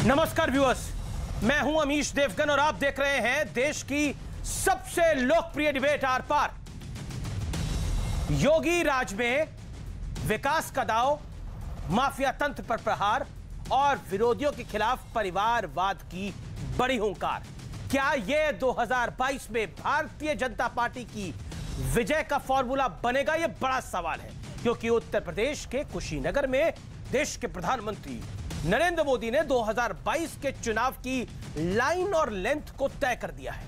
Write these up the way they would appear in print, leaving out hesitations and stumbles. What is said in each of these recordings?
नमस्कार व्यूअर्स, मैं हूं अमीश देवगन और आप देख रहे हैं देश की सबसे लोकप्रिय डिबेट आर पार। योगी राज में विकास का दाव, माफिया तंत्र पर प्रहार और विरोधियों के खिलाफ परिवारवाद की बड़ी हुंकार। क्या यह 2022 में भारतीय जनता पार्टी की विजय का फॉर्मूला बनेगा? यह बड़ा सवाल है, क्योंकि उत्तर प्रदेश के कुशीनगर में देश के प्रधानमंत्री नरेंद्र मोदी ने 2022 के चुनाव की लाइन और लेंथ को तय कर दिया है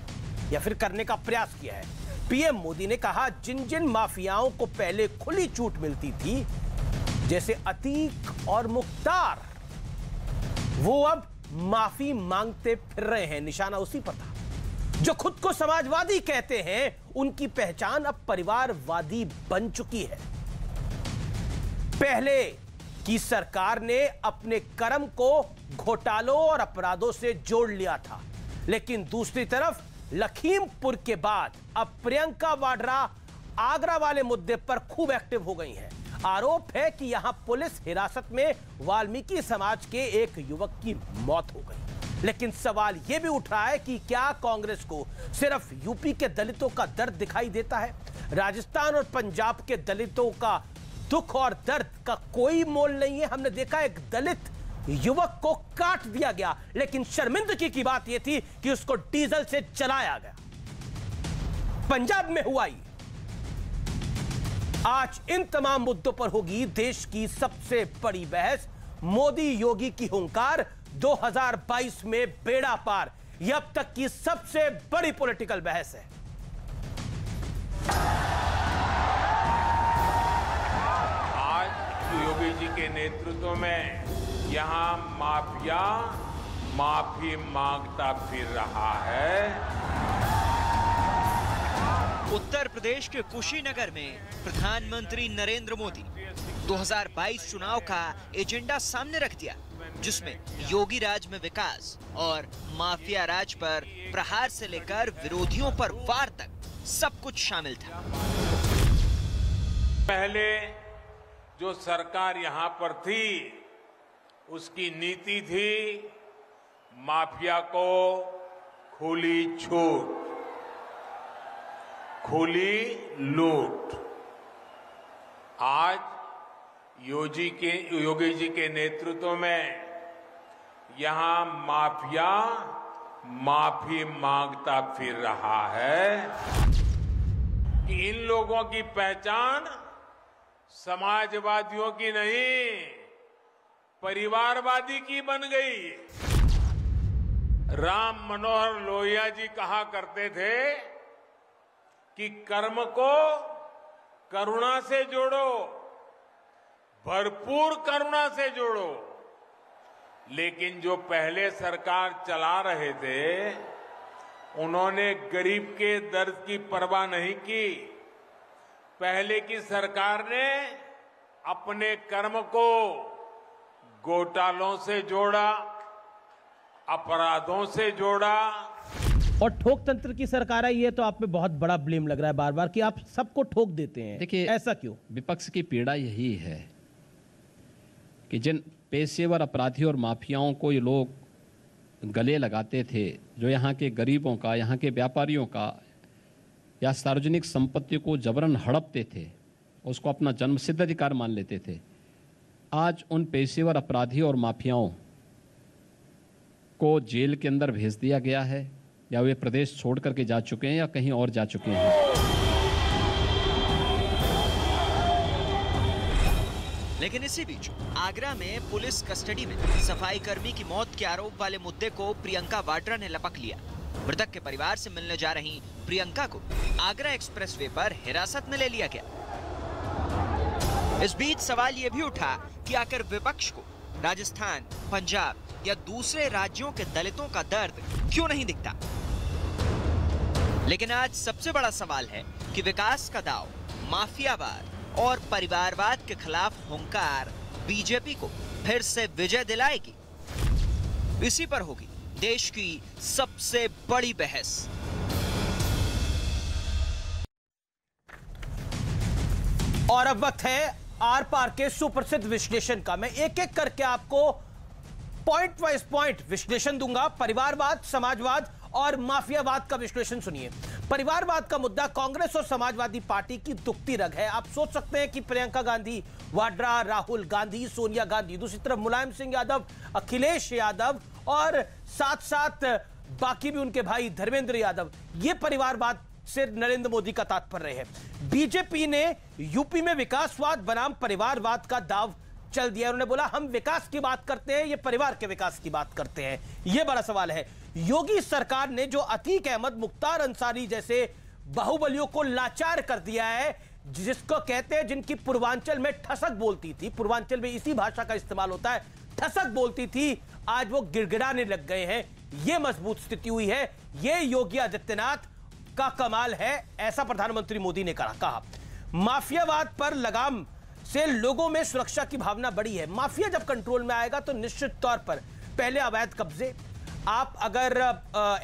या फिर करने का प्रयास किया है। पीएम मोदी ने कहा, जिन जिन माफियाओं को पहले खुली छूट मिलती थी, जैसे अतीक और मुख्तार, वो अब माफी मांगते फिर रहे हैं। निशाना उसी पर था। जो खुद को समाजवादी कहते हैं, उनकी पहचान अब परिवारवादी बन चुकी है। पहले की सरकार ने अपने कर्म को घोटालों और अपराधों से जोड़ लिया था, लेकिन दूसरी तरफ लखीमपुर के बाद अब प्रियंका वाड्रा आगरा वाले मुद्दे पर खूब एक्टिव हो गई हैं। आरोप है कि यहां पुलिस हिरासत में वाल्मीकि समाज के एक युवक की मौत हो गई। लेकिन सवाल यह भी उठ रहा है कि क्या कांग्रेस को सिर्फ यूपी के दलितों का दर्द दिखाई देता है? राजस्थान और पंजाब के दलितों का दुख और दर्द का कोई मोल नहीं है। हमने देखा एक दलित युवक को काट दिया गया, लेकिन शर्मिंदगी की बात यह थी कि उसको डीजल से जलाया गया। पंजाब में हुआ ही। आज इन तमाम मुद्दों पर होगी देश की सबसे बड़ी बहस। मोदी योगी की हुंकार, 2022 में बेड़ा पार, यह अब तक की सबसे बड़ी पॉलिटिकल बहस है। योगी जी के नेतृत्व में यहां माफिया माफी मांगता फिर रहा है। उत्तर प्रदेश के कुशीनगर में प्रधानमंत्री नरेंद्र मोदी 2022 चुनाव का एजेंडा सामने रख दिया, जिसमें योगी राज में विकास और माफिया राज पर प्रहार से लेकर विरोधियों पर वार तक सब कुछ शामिल था। पहले जो सरकार यहां पर थी, उसकी नीति थी माफिया को खुली छूट, खुली लूट। आज योगी जी के नेतृत्व में यहां माफिया माफी मांगता फिर रहा है कि इन लोगों की पहचान समाजवादियों की नहीं, परिवारवादी की बन गई। राम मनोहर लोहिया जी कहा करते थे कि कर्म को करुणा से जोड़ो, भरपूर करुणा से जोड़ो। लेकिन जो पहले सरकार चला रहे थे, उन्होंने गरीब के दर्द की परवाह नहीं की। पहले की सरकार ने अपने कर्म को घोटालों से जोड़ा, अपराधों से जोड़ा। और ठोक तंत्र की सरकार आई है, तो आप पे बहुत बड़ा ब्लेम लग रहा है बार बार कि आप सबको ठोक देते हैं। देखिए, ऐसा क्यों? विपक्ष की पीड़ा यही है कि जिन पेशेवर अपराधियों और माफियाओं को ये लोग गले लगाते थे, जो यहाँ के गरीबों का, यहाँ के व्यापारियों का या सार्वजनिक संपत्ति को जबरन हड़पते थे, उसको अपना जन्मसिद्ध अधिकार मान लेते थे, आज उन पेशेवर अपराधियों और माफियाओं को जेल के अंदर भेज दिया गया है, या वे प्रदेश छोड़ करके जा चुके हैं या कहीं और जा चुके हैं। लेकिन इसी बीच आगरा में पुलिस कस्टडी में सफाई कर्मी की मौत के आरोप वाले मुद्दे को प्रियंका वाड्रा ने लपक लिया। मृतक के परिवार से मिलने जा रही प्रियंका को आगरा एक्सप्रेसवे पर हिरासत में ले लिया गया। इस बीच सवाल यह भी उठा कि आखिर विपक्ष को राजस्थान, पंजाब या दूसरे राज्यों के दलितों का दर्द क्यों नहीं दिखता। लेकिन आज सबसे बड़ा सवाल है कि विकास का दाव, माफियावाद और परिवारवाद के खिलाफ हुंकार बीजेपी को फिर से विजय दिलाएगी। इसी पर होगी देश की सबसे बड़ी बहस। और अब वक्त है आर पार के सुप्रसिद्ध विश्लेषण का। मैं एक एक करके आपको पॉइंट वाइज पॉइंट विश्लेषण दूंगा। परिवारवाद, समाजवाद और माफियावाद का विश्लेषण सुनिए। परिवारवाद का मुद्दा कांग्रेस और समाजवादी पार्टी की दुखती रग है। आप सोच सकते हैं कि प्रियंका गांधी वाड्रा, राहुल गांधी, सोनिया गांधी, दूसरी तरफ मुलायम सिंह यादव, अखिलेश यादव और साथ साथ बाकी भी उनके भाई धर्मेंद्र यादव, ये परिवारवाद से नरेंद्र मोदी का तात्पर्य है। बीजेपी ने यूपी में विकासवाद बनाम परिवारवाद का दाव चल दिया। उन्होंने बोला हम विकास की बात करते हैं, ये परिवार के विकास की बात करते हैं। यह बड़ा सवाल है। योगी सरकार ने जो अतीक अहमद, मुख्तार अंसारी जैसे बाहुबलियों को लाचार कर दिया है, जिसको कहते हैं, जिनकी पूर्वांचल में ठसक बोलती थी, पूर्वांचल में इसी भाषा का इस्तेमाल होता है, ठसक बोलती थी, आज वो गिड़गिड़ाने लग गए हैं। यह मजबूत स्थिति हुई है। यह योगी आदित्यनाथ का कमाल है, ऐसा प्रधानमंत्री मोदी ने कहा। माफियावाद पर लगाम से लोगों में सुरक्षा की भावना बढ़ी है। माफिया जब कंट्रोल में आएगा तो निश्चित तौर पर पहले अवैध कब्जे, आप अगर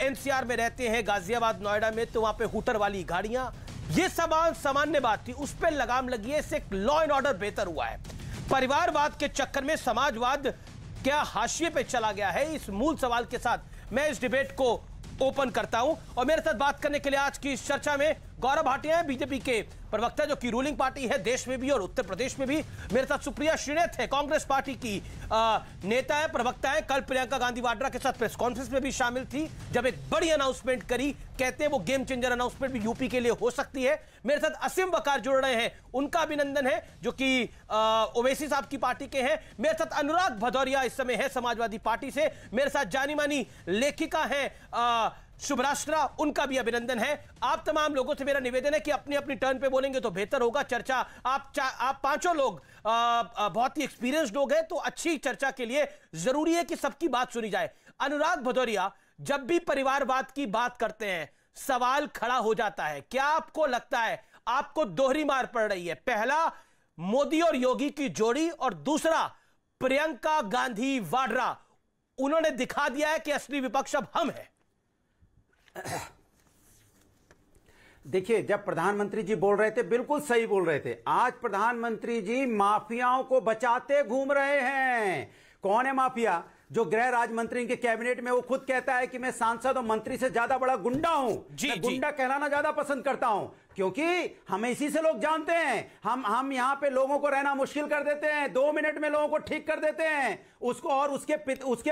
एनसीआर में रहते हैं, गाजियाबाद, नोएडा में, तो वहां पे हूटर वाली गाड़ियां, ये सामान्य बात थी, उस पर लगाम लगी है। इससे लॉ एंड ऑर्डर बेहतर हुआ है। परिवारवाद के चक्कर में समाजवाद क्या हाशिए पे चला गया है? इस मूल सवाल के साथ मैं इस डिबेट को ओपन करता हूं और मेरे साथ बात करने के लिए आज की इस चर्चा में गौरव भाटिया है, बीजेपी के प्रवक्ता, जो कि रूलिंग पार्टी है देश में भी और उत्तर प्रदेश में भी। मेरे साथ सुप्रिया श्रीनेत है, कांग्रेस पार्टी की नेता है, प्रवक्ता है, कल प्रियंका गांधी वाड्रा के साथ प्रेस कॉन्फ्रेंस में भी शामिल थी, जब एक बड़ी अनाउंसमेंट करी। कहते हैं वो गेम चेंजर अनाउंसमेंट भी यूपी के लिए हो सकती है। मेरे साथ असीम वकार जुड़ रहे हैं, उनका अभिनंदन है, जो कि ओवैसी साहब की पार्टी के हैं। मेरे साथ अनुराग भदौरिया इस समय है समाजवादी पार्टी से। मेरे साथ जानी मानी लेखिका है शुभराष्ट्रा, उनका भी अभिनंदन है। आप तमाम लोगों से मेरा निवेदन है कि अपनी अपनी टर्न पे बोलेंगे तो बेहतर होगा। चर्चा आप पांचों लोग बहुत ही एक्सपीरियंस्ड लोग हैं, तो अच्छी चर्चा के लिए जरूरी है कि सबकी बात सुनी जाए। अनुराग भदौरिया, जब भी परिवारवाद की बात करते हैं सवाल खड़ा हो जाता है। क्या आपको लगता है आपको दोहरी मार पड़ रही है? पहला मोदी और योगी की जोड़ी और दूसरा प्रियंका गांधी वाड्रा, उन्होंने दिखा दिया है कि असली विपक्ष अब हम है। देखिए, जब प्रधानमंत्री जी बोल रहे थे बिल्कुल सही बोल रहे थे। आज प्रधानमंत्री जी माफियाओं को बचाते घूम रहे हैं। कौन है माफिया? जो गृह राज्य मंत्री के कैबिनेट में, वो खुद कहता है कि मैं सांसद और मंत्री से ज्यादा बड़ा गुंडा हूं। मैं गुंडा कहलाना ज्यादा पसंद करता हूं, क्योंकि हमें इसी से लोग जानते हैं। हम यहां पे लोगों को रहना मुश्किल कर देते हैं, 2 मिनट में लोगों को ठीक कर देते हैं। उसको और उसके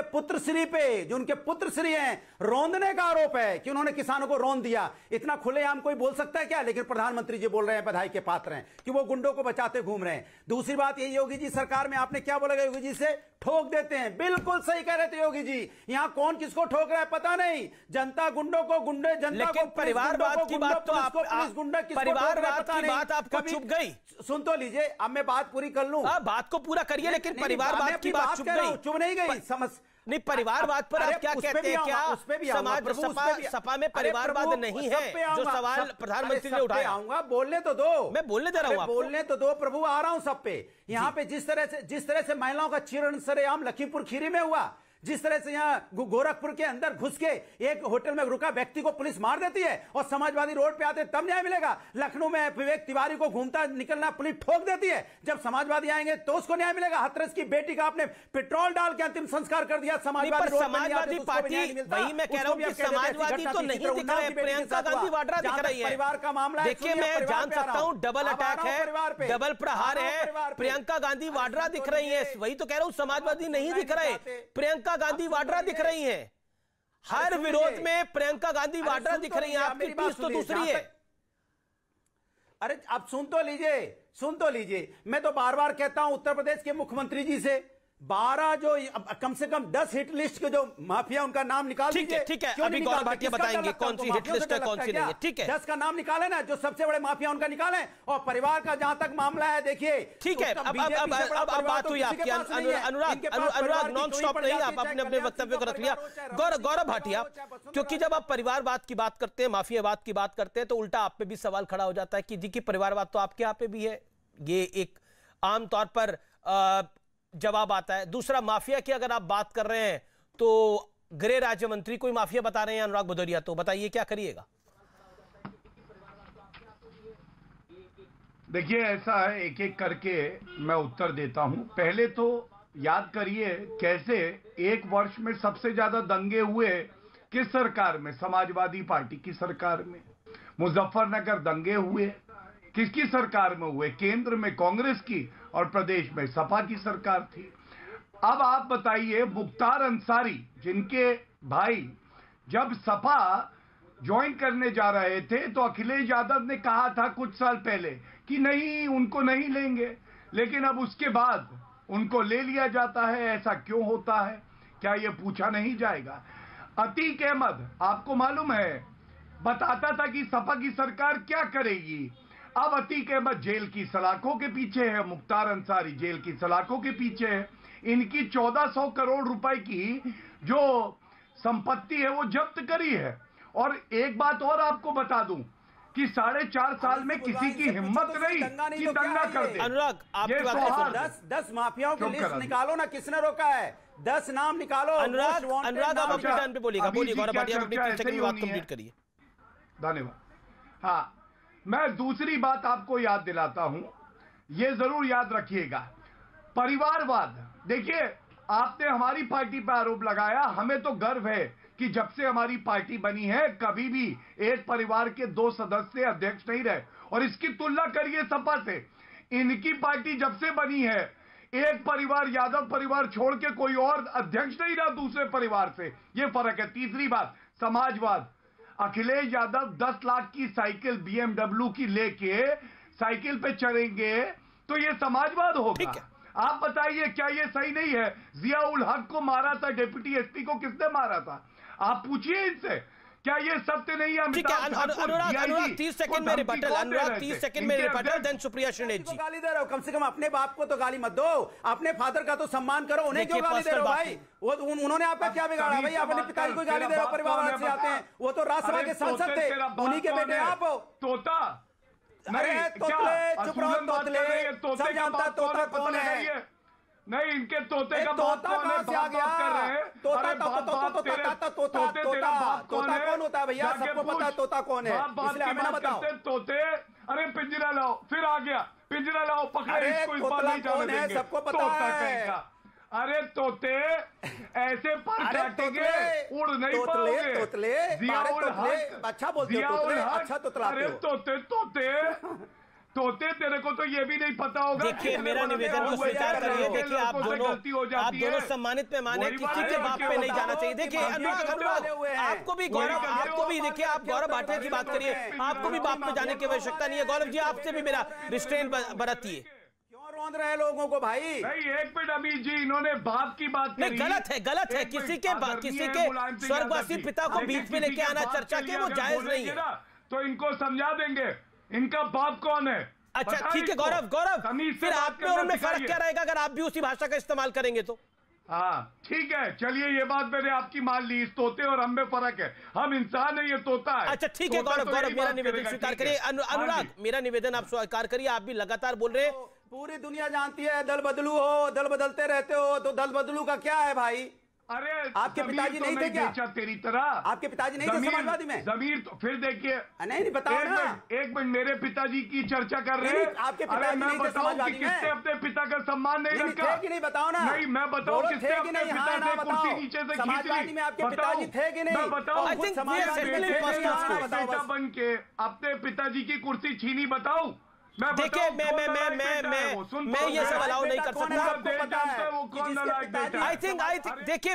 पुत्र श्री पे, जो उनके पुत्र श्री हैं, रौंदने का आरोप है कि उन्होंने किसानों को रौंद दिया। इतना खुलेआम कोई बोल सकता है क्या? लेकिन प्रधानमंत्री जी बोल रहे हैं, बधाई के पात्र हैं कि वो गुंडों को बचाते घूम रहे हैं। दूसरी बात, ये योगी जी सरकार में आपने क्या बोला? योगी जी से ठोक देते हैं। बिल्कुल सही कह रहे थे योगी जी। यहां कौन किसको ठोक रहा है पता नहीं। जनता गुंडों को गुंडे, जनता को परिवारवाद की बात, तो परिवारवाद की बात आपको चुप गई। सुन तो लीजिए, अब मैं बात पूरी कर लूं। बात को पूरा करिए, लेकिन परिवारवाद की बात चुप गई। चुप नहीं गई, समझ नहीं। परिवारवाद पर आप क्या कहते हैं? क्या समाज सपा में परिवारवाद नहीं है जो सवाल प्रधानमंत्री ने उठाया? आऊंगा, बोलने तो दो। मैं बोलने दे रहा हूं, बोलने तो दो प्रभु, आ रहा हूं सब पे। यहाँ पे जिस तरह से महिलाओं का चीरण सरेआम लखीमपुर खीरी में हुआ, जिस तरह से यहाँ गोरखपुर के अंदर घुस के एक होटल में रुका व्यक्ति को पुलिस मार देती है और समाजवादी रोड पे आते तब न्याय मिलेगा। लखनऊ में विवेक तिवारी को घूमता निकलना पुलिस ठोक देती है, जब समाजवादी आएंगे तो उसको न्याय मिलेगा। हाथरस की बेटी का आपने पेट्रोल डाल के अंतिम संस्कार कर दिया। समाजवादी पार्टी, वही मैं कह रहा हूं कि समाजवादी तो नहीं दिख रहे, प्रियंका गांधी वाड्रा दिख रही है। परिवार का मामला है, देखिए मैं जान सकता हूं डबल अटैक है, डबल प्रहार है। प्रियंका गांधी वाड्रा दिख रही है, वही तो कह रहा हूं समाजवादी नहीं दिख रहे, प्रियंका गांधी वाड्रा दिख रही है। हर विरोध में प्रियंका गांधी वाड्रा दिख रही है, आपकी टीस तो दूसरी है। अरे अब सुन तो लीजिए। मैं तो बार बार कहता हूं उत्तर प्रदेश के मुख्यमंत्री जी से, 12 जो कम से कम 10 हिट लिस्ट के जो माफिया, उनका नाम निकाल दीजिए। ठीक है, अभी गौरव भाटिया बताएंगे कौन सी हिट लिस्ट है, कौन सी नहीं है। ठीक है, 10 का नाम निकाले ना, जो सबसे बड़े माफिया उनका निकाले। और परिवार का जहां तक मामला है, देखिए ठीक है, अब बात हुई आपकी। अनुराग नॉन स्टॉप नहीं, आप अपने अपने वक्तव्य को रख लिया। गौरव भाटिया, क्योंकि जब आप परिवारवाद की बात करते हैं, माफियावाद की बात करते हैं, तो उल्टा आप पे भी सवाल खड़ा हो जाता है कि जी की परिवारवाद तो आपके यहाँ पे भी है। ये एक आमतौर पर जवाब आता है। दूसरा, माफिया की अगर आप बात कर रहे हैं तो गृह राज्य मंत्री कोई माफिया बता रहे हैं अनुराग भदौरिया, तो बताइए क्या करिएगा? देखिए, ऐसा है, एक एक करके मैं उत्तर देता हूं। पहले तो याद करिए कैसे एक वर्ष में सबसे ज्यादा दंगे हुए किस सरकार में? समाजवादी पार्टी की सरकार में। मुजफ्फरनगर दंगे हुए किसकी सरकार में हुए? केंद्र में कांग्रेस की और प्रदेश में सपा की सरकार थी। अब आप बताइए, मुख्तार अंसारी जिनके भाई जब सपा ज्वाइन करने जा रहे थे तो अखिलेश यादव ने कहा था कुछ साल पहले कि नहीं, उनको नहीं लेंगे, लेकिन अब उसके बाद उनको ले लिया जाता है। ऐसा क्यों होता है? क्या यह पूछा नहीं जाएगा? अतीक अहमद आपको मालूम है बताता था कि सपा की सरकार क्या करेगी। अब अतीक अहमद जेल की सलाखों के पीछे है, मुख्तार अंसारी जेल की सलाखों के पीछे है। इनकी 1400 करोड़ रुपए की जो संपत्ति है वो जब्त करी है। और एक बात और आपको बता दूं कि 4.5 साल में किसी की हिम्मत नहीं कि दंगा कर दे। अनुराग, ये सौहार्द 10 माफियाओं की लिस्ट निकालो ना, किसने रोका है? 10 नाम निकालो। अनुराग आप अपने टर्न पे बोलिएगा। बोलिए गौरव भाटिया, अपनी 30 सेकंड की बात कंप्लीट करिए। धन्यवाद। हाँ, मैं दूसरी बात आपको याद दिलाता हूं, ये जरूर याद रखिएगा, परिवारवाद। देखिए, आपने हमारी पार्टी पर आरोप लगाया, हमें तो गर्व है कि जब से हमारी पार्टी बनी है कभी भी एक परिवार के 2 सदस्य अध्यक्ष नहीं रहे। और इसकी तुलना करिए सपा से। इनकी पार्टी जब से बनी है एक परिवार, यादव परिवार छोड़ के कोई और अध्यक्ष नहीं रहा दूसरे परिवार से। यह फर्क है। तीसरी बात, समाजवाद। अखिलेश यादव 10 लाख की साइकिल BMW की लेके साइकिल पे चढ़ेंगे तो ये समाजवाद होगा। आप बताइए, क्या ये सही नहीं है? जिया उल हक को मारा था, डिप्टी SP को किसने मारा था? आप पूछिए इनसे, क्या ये सत्य नहीं है? ठीक है अनुराग 30 सेकंड में रिबटल। अनुराग 30 सेकंड में रिबटल, देन सुप्रिया श्रीनेत जी। गाली दे रहे हो, कम से कम अपने बाप को तो गाली मत दो, अपने फादर का तो सम्मान करो। उन्हें क्यों गाली दे रहे हो भाई? वो उन्होंने आपका क्या बिगाड़ा भाई? अपने पिताजी को गाली दे रहे हो, परिवार से आते हैं, वो तो राज्यसभा के सांसद थे, उन्हीं के बेटे आप। तोता, अरे तोतले, चुप रहो तोतले, सब जानता तोता कौन है। नहीं, इनके तोते का बाप कौन है? से आ गया तोता कौन होता है भैया? सबको पता है तोता कौन है, इसलिए हमें ना बताओ। तोते, अरे पिंजरा लाओ, फिर आ गया, पिंजरा लाओ, पकड़े इसको, इस बार नहीं जाने देंगे। सबको पता है। अरे तोते ऐसे पर काटेंगे, उड़ नहीं पाओगे। तोतले, अच्छा बोलते हो तोतले, अच्छा तोतलाते हो। तोते तेरे को तो ये भी नहीं पता होगा। देखिए, मेरा निवेदन को स्वीकार करिए। देखिए, आप दोनों सम्मानित मेहमान हैं, किसी के बाप पे नहीं जाना चाहिए। देखिए अनुराग, आपको भी गौरव, आपको भी देखिए, आप गौरव भाटिया की बात करिए, आपको भी बाप पे जाने की आवश्यकता नहीं है। गौरव जी, आपसे भी मेरा रिस्ट्रेंट बरतिए। क्यों रोंद रहे लोगों को भाई? नहीं, एक मिनट अमीर जी, इन्होंने बाप की बात नहीं, गलत है। किसी के स्वर्गवासी पिता को बीच में लेके आना चर्चा के, वो जायज नहीं है। तो इनको समझा देंगे इनका बाप कौन है। अच्छा ठीक है गौरव, फिर आप में और उनमें फर्क क्या रहेगा अगर आप भी उसी भाषा का इस्तेमाल करेंगे तो? हाँ ठीक है, चलिए ये बात मैंने आपकी मान ली। इस तोते और हम में फर्क है, हम इंसान है, ये तोता है। अच्छा ठीक है गौरव, मेरा निवेदन स्वीकार करिए। अनुराग, मेरा निवेदन आप स्वीकार करिए। आप भी लगातार बोल रहे हैं, पूरी दुनिया जानती है दल बदलू हो, दल बदलते रहते हो, तो दल बदलू का क्या है भाई? अरे आपके पिताजी नहीं थे क्या? तेरी तरह आपके पिताजी नहीं थे समाजवादी में? जमीर तो फिर देखिए, नहीं बताओ ना। एक मिनट, मेरे पिताजी की चर्चा कर रहे हैं। आपके पिताजी नहीं थे समाजवादी में? किसने अपने पिता का सम्मान नहीं रखा? नहीं बताओ ना। नहीं, मैं बताऊं किसने अपने पिता से कुर्सी नीचे से खींच ली? समाजवादी में आपके पिताजी थे कि नहीं? मैं बताऊं, बेटा बन के अपने पिताजी की कुर्सी छीनी, बताऊं? देखिए मैं ये सब अलाउ नहीं कर सकता। आई थिंक देखिए,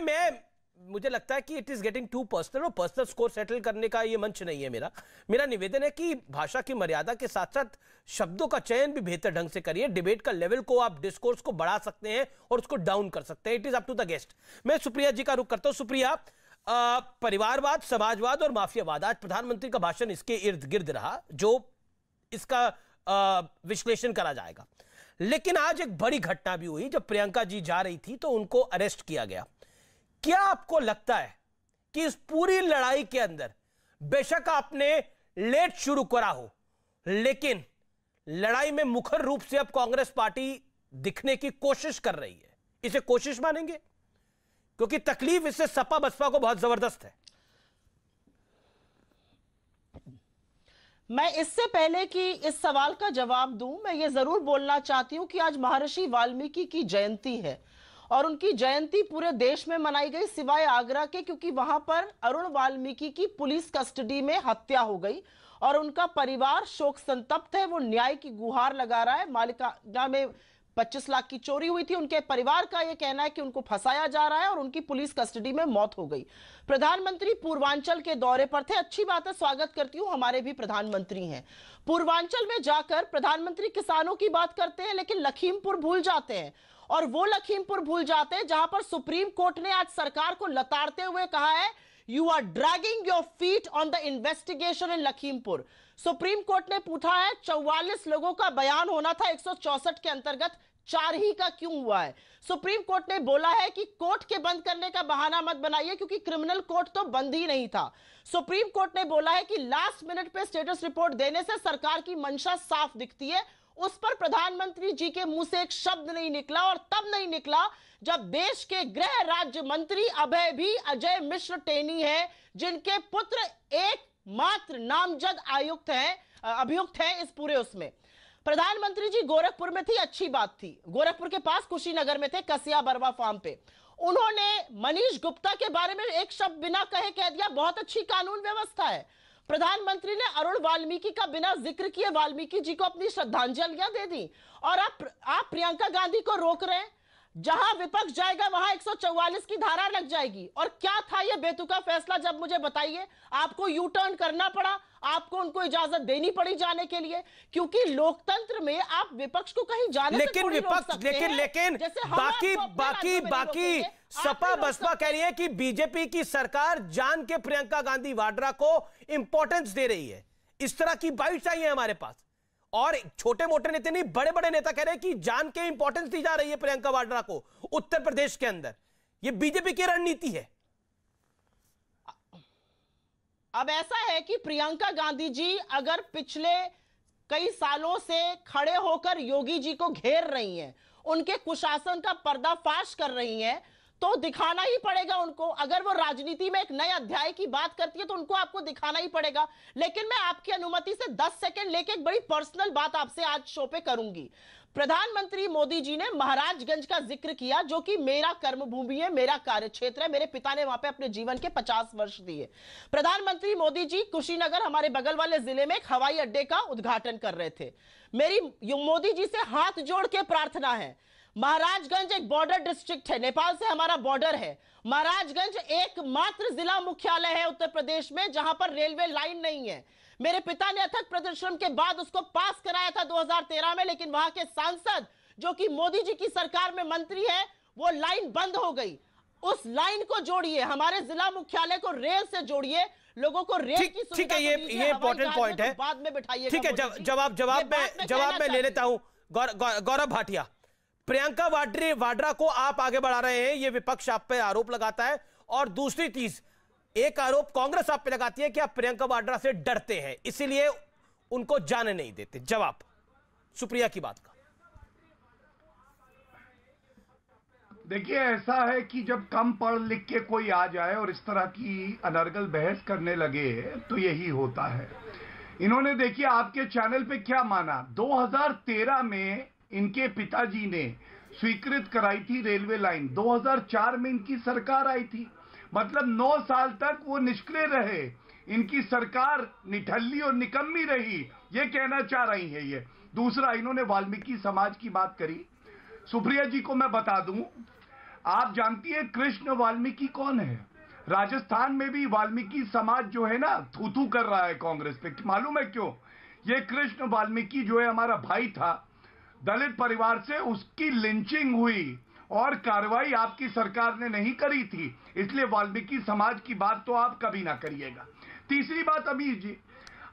मुझे लगता है कि it is getting too personal, और पर्सनल स्कोर सेटल करने का ये मंच नहीं है मेरा निवेदन है कि भाषा की मर्यादा के साथ साथ शब्दों का चयन भी बेहतर ढंग से करिए। डिबेट का लेवल को आप, डिस्कोर्स को बढ़ा सकते हैं और उसको डाउन कर सकते हैं। It is up to the guest. मैं सुप्रिया जी का रुख करता हूं। सुप्रिया, परिवारवाद, समाजवाद और माफियावाद, आज प्रधानमंत्री का भाषण इसके इर्द गिर्द रहा, जो इसका विश्लेषण करा जाएगा। लेकिन आज एक बड़ी घटना भी हुई। जब प्रियंका जी जा रही थी तो उनको अरेस्ट किया गया। क्या आपको लगता है कि इस पूरी लड़ाई के अंदर, बेशक आपने लेट शुरू करा हो, लेकिन लड़ाई में मुखर रूप से अब कांग्रेस पार्टी दिखने की कोशिश कर रही है, इसे कोशिश मानेंगे? क्योंकि तकलीफ इससे सपा बसपा को बहुत जबरदस्त है। मैं इससे पहले कि इस सवाल का जवाब दूं, मैं ये जरूर बोलना चाहती हूं कि आज महर्षि वाल्मीकि की जयंती है और उनकी जयंती पूरे देश में मनाई गई सिवाय आगरा के, क्योंकि वहां पर अरुण वाल्मीकि की पुलिस कस्टडी में हत्या हो गई और उनका परिवार शोक संतप्त है। वो न्याय की गुहार लगा रहा है। मालिकाना में 25 लाख की चोरी हुई थी। उनके परिवार का यह कहना है कि उनको फंसाया जा रहा है और उनकी पुलिस कस्टडी में मौत हो गई। प्रधानमंत्री पूर्वांचल के दौरे पर थे। अच्छी बात है, स्वागत करती हूं, हमारे भी प्रधानमंत्री हैं। पूर्वांचल में जाकर प्रधानमंत्री किसानों की बात करते हैं, लेकिन लखीमपुर भूल जाते हैं। और वो लखीमपुर भूल जाते हैं जहां पर सुप्रीम कोर्ट ने आज सरकार को लताड़ते हुए कहा है, you are dragging your feet on the investigation in Lakhimpur. Supreme court ने पूछा है 44 लोगों का बयान होना था 164 के अंतर्गत, 4 ही का क्यों हुआ है? सुप्रीम कोर्ट ने बोला है कि कोर्ट के बंद करने का बहाना मत बनाइए, क्योंकि क्रिमिनल कोर्ट तो बंद ही नहीं था। सुप्रीम कोर्ट ने बोला है कि लास्ट मिनट पे स्टेटस रिपोर्ट देने से सरकार की मंशा साफ दिखती है। उस पर प्रधानमंत्री जी के मुंह से एक शब्द नहीं निकला, और तब नहीं निकला जब देश के गृह राज्य मंत्री अभय भी अजय मिश्र टेनी है, जिनके पुत्र एकमात्र नामजद अभियुक्त हैं इस पूरे उसमें। प्रधानमंत्री जी गोरखपुर में थी, अच्छी बात थी। गोरखपुर के पास कुशीनगर में थे, कसिया बरवा फार्म पे। उन्होंने मनीष गुप्ता के बारे में एक शब्द बिना कहे कह दिया, बहुत अच्छी कानून व्यवस्था है। प्रधानमंत्री ने अरुण वाल्मीकि का बिना जिक्र किए वाल्मीकि जी को अपनी श्रद्धांजलियां दे दी। और आप प्रियंका गांधी को रोक रहे हैं। जहां विपक्ष जाएगा वहां 144 की धारा लग जाएगी। और क्या था यह बेतुका फैसला, जब मुझे बताइए। आपको यू टर्न करना पड़ा, आपको उनको इजाजत देनी पड़ी जाने के लिए, क्योंकि लोकतंत्र में आप विपक्ष को कहीं जाने से लेकिन विपक्ष लेकिन बाकी सपा बसपा कह रही है कि बीजेपी की सरकार जान के प्रियंका गांधी वाड्रा को इंपॉर्टेंस दे रही है। इस तरह की बाइट्स आई है हमारे पास, और छोटे मोटे नेता नहीं, बड़े बड़े नेता कह रहे हैं कि जान के इंपॉर्टेंस दी जा रही है प्रियंका वाड्रा को उत्तर प्रदेश के अंदर। यह बीजेपी की रणनीति है। अब ऐसा है कि प्रियंका गांधी जी अगर पिछले कई सालों से खड़े होकर योगी जी को घेर रही हैं, उनके कुशासन का पर्दाफाश कर रही हैं, तो दिखाना ही पड़ेगा उनको। अगर वो राजनीति में एक नए अध्याय की बात करती है तो उनको आपको दिखाना ही पड़ेगा। लेकिन मैं आपकी अनुमति से 10 सेकंड लेके एक बड़ी पर्सनल बात आपसे आज शो पे करूंगी। प्रधानमंत्री मोदी जी ने महाराजगंज का जिक्र किया, जो कि मेरा कर्मभूमि है, मेरा कार्यक्षेत्र है। मेरे पिता ने वहां पे अपने जीवन के 50 वर्ष दिए। प्रधानमंत्री मोदी जी कुशीनगर, हमारे बगल वाले जिले में, एक हवाई अड्डे का उद्घाटन कर रहे थे। मेरी मोदी जी से हाथ जोड़ के प्रार्थना है, महाराजगंज एक बॉर्डर डिस्ट्रिक्ट है, नेपाल से हमारा बॉर्डर है। महाराजगंज एकमात्र जिला मुख्यालय है उत्तर प्रदेश में जहां पर रेलवे लाइन नहीं है। मेरे पिता ने अथक परिश्रम के बाद उसको पास कराया था 2013 में, लेकिन वहां के सांसद, जो कि मोदी जी की सरकार में मंत्री है, वो लाइन बंद हो गई। उस लाइन को जोड़िए, हमारे जिला मुख्यालय को रेल से जोड़िए, लोगों को रेल की सुविधा। ठीक है, ये इंपॉर्टेंट पॉइंट है, बाद में बिठाइएगा। ठीक है, जवाब मैं ले लेता हूं। गौरव भाटिया, प्रियंका वाड्रा को आप आगे बढ़ा रहे हैं, यह विपक्ष आप पे आरोप लगाता है। और दूसरी चीज, एक आरोप कांग्रेस आप पे लगाती है कि आप प्रियंका वाड्रा से डरते हैं, इसीलिए उनको जाने नहीं देते। जवाब सुप्रिया की बात का। देखिए, ऐसा है कि जब कम पढ़ लिख के कोई आ जाए और इस तरह की अनर्गल बहस करने लगे तो यही होता है। इन्होंने देखिए आपके चैनल पे क्या माना, 2013 में इनके पिताजी ने स्वीकृत कराई थी रेलवे लाइन, 2004 में इनकी सरकार आई थी, मतलब 9 साल तक वो निष्क्रिय रहे। इनकी सरकार निठल्ली और निकम्मी रही, ये कहना चाह रही है ये। दूसरा, इन्होंने वाल्मीकि समाज की बात करी। सुप्रिया जी को मैं बता दूं, आप जानती है कृष्ण वाल्मीकि कौन है? राजस्थान में भी वाल्मीकि समाज जो है ना, थू कर रहा है कांग्रेस पे। मालूम है क्यों? ये कृष्ण वाल्मीकि जो है हमारा भाई था, दलित परिवार से, उसकी लिंचिंग हुई और कार्रवाई आपकी सरकार ने नहीं करी थी, इसलिए वाल्मीकि समाज की बात तो आप कभी ना करिएगा। तीसरी बात, अमीर जी,